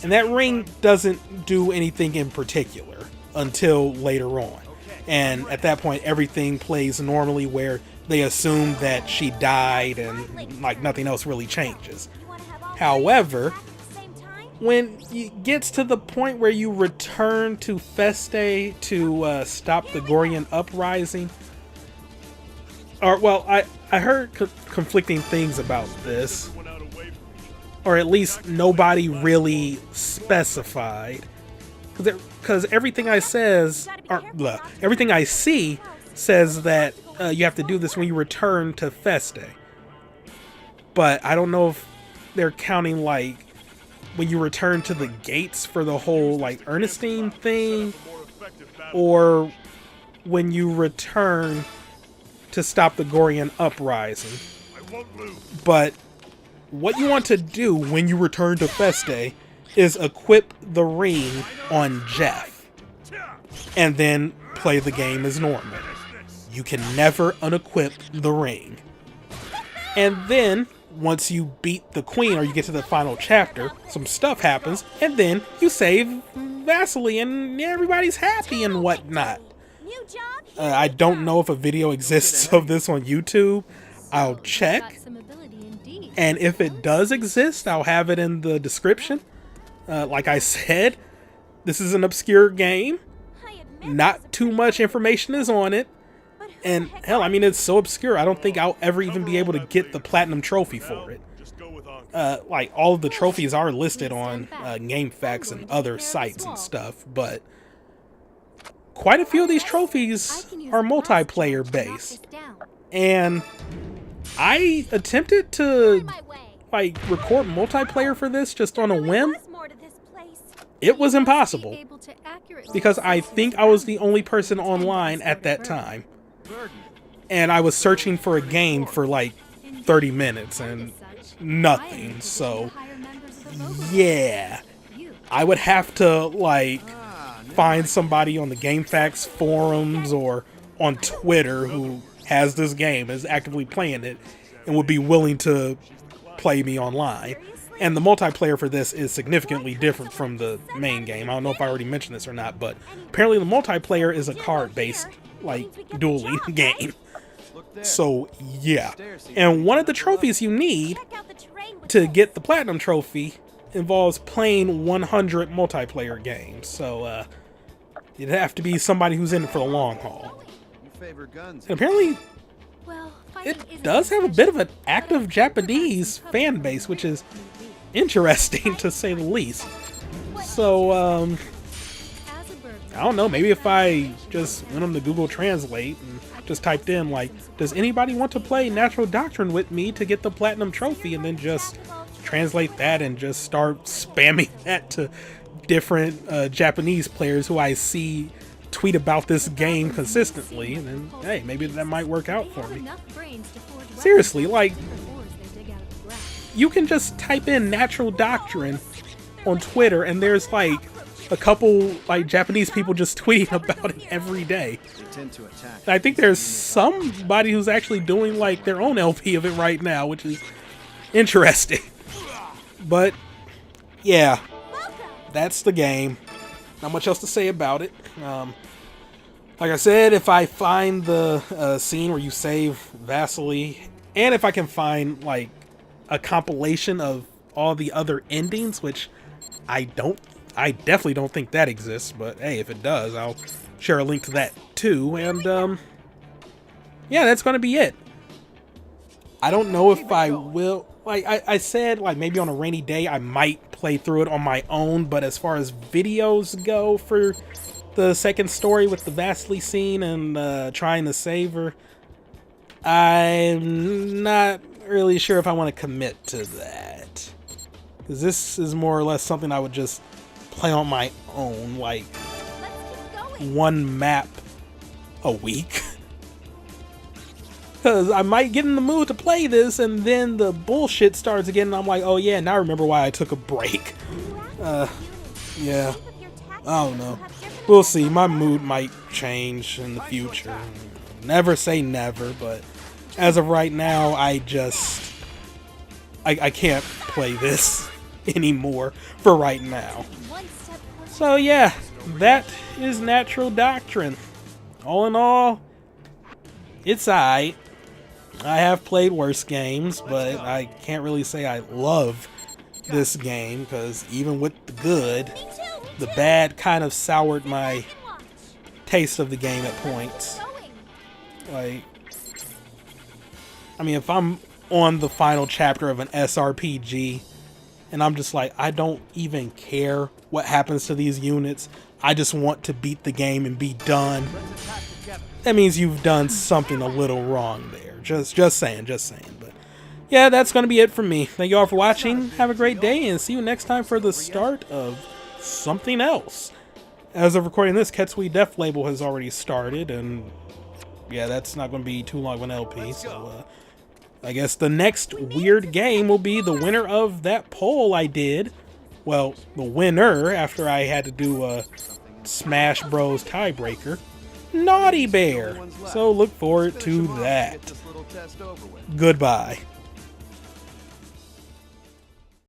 And that ring doesn't do anything in particular until later on. And at that point, everything plays normally, where they assume that she died and like nothing else really changes. However, when it gets to the point where you return to Feste to stop the Gorian uprising, or well, I heard conflicting things about this, or at least nobody really specified, because everything I everything I see says that you have to do this when you return to Feste, but I don't know if they're counting like when you return to the gates for the whole like Ernestine thing, or when you return to stop the Gorian uprising. But what you want to do when you return to Feste is equip the ring on Jeff and then play the game as normal. You can never unequip the ring. And then once you beat the queen, or you get to the final chapter, some stuff happens, and then you save Vasily and everybody's happy and whatnot. I don't know if a video exists of this on YouTube. I'll check, and if it does exist, I'll have it in the description. Like I said, this is an obscure game. Not too much information is on it. And hell, I mean, it's so obscure, I don't think I'll ever even be able to get the platinum trophy for it. Like, all of the trophies are listed on GameFAQs and other sites and stuff, but quite a few of these trophies are multiplayer based. And I attempted to, like, record multiplayer for this just on a whim. It was impossible, because I think I was the only person online at that time. And I was searching for a game for like 30 minutes and nothing. So yeah, I would have to like find somebody on the GameFAQs forums or on Twitter who has this game, is actively playing it, and would be willing to play me online. And the multiplayer for this is significantly different from the main game. I don't know if I already mentioned this or not, but apparently the multiplayer is a card-based like dueling game. So yeah, and one of the trophies you need to get the platinum trophy involves playing 100 multiplayer games. So it'd have to be somebody who's in it for the long haul. And apparently it does have a bit of an active Japanese fan base, which is interesting to say the least. So I don't know, maybe if I just went on to Google Translate and just typed in like, does anybody want to play Natural Doctrine with me to get the platinum trophy, and then just translate that and just start spamming that to different Japanese players who I see tweet about this game consistently, and then hey, maybe that might work out for me. Seriously, like, you can just type in Natural Doctrine on Twitter and there's like a couple like Japanese people just tweeting about it every day. And I think there's somebody who's actually doing like their own LP of it right now, which is interesting. But yeah, that's the game. Not much else to say about it. Like I said, if I find the scene where you save Vasily, and if I can find like a compilation of all the other endings, which I definitely don't think that exists, but hey, if it does, I'll share a link to that too. And yeah, that's gonna be it. I don't know if I will, like I said, like maybe on a rainy day I might play through it on my own, but as far as videos go for the second story with the Vasily scene and trying to save her, I'm not really sure if I want to commit to that. Because this is more or less something I would just play on my own, like one map a week. Because I might get in the mood to play this and then the bullshit starts again and I'm like, oh yeah, now I remember why I took a break. Yeah. I don't know. We'll see. My mood might change in the future. Never say never, but as of right now, I can't play this anymore for right now. So yeah, that is Natural Doctrine. All in all, it's alright. I have played worse games, but I can't really say I love this game, because even with the good, the bad kind of soured my taste of the game at points. Like, I mean, if I'm on the final chapter of an SRPG, and I'm just like, I don't even care what happens to these units, I just want to beat the game and be done, that means you've done something a little wrong there. Just saying. But yeah, that's going to be it from me. Thank you all for watching. Have a great day, and see you next time for the start of something else. As of recording this, Ketsui Def Label has already started, and yeah, that's not going to be too long of an LP, so I guess the next weird game will be the winner of that poll I did. Well, the winner, after I had to do a Smash Bros. Tiebreaker, Naughty Bear. So look forward to that. Goodbye.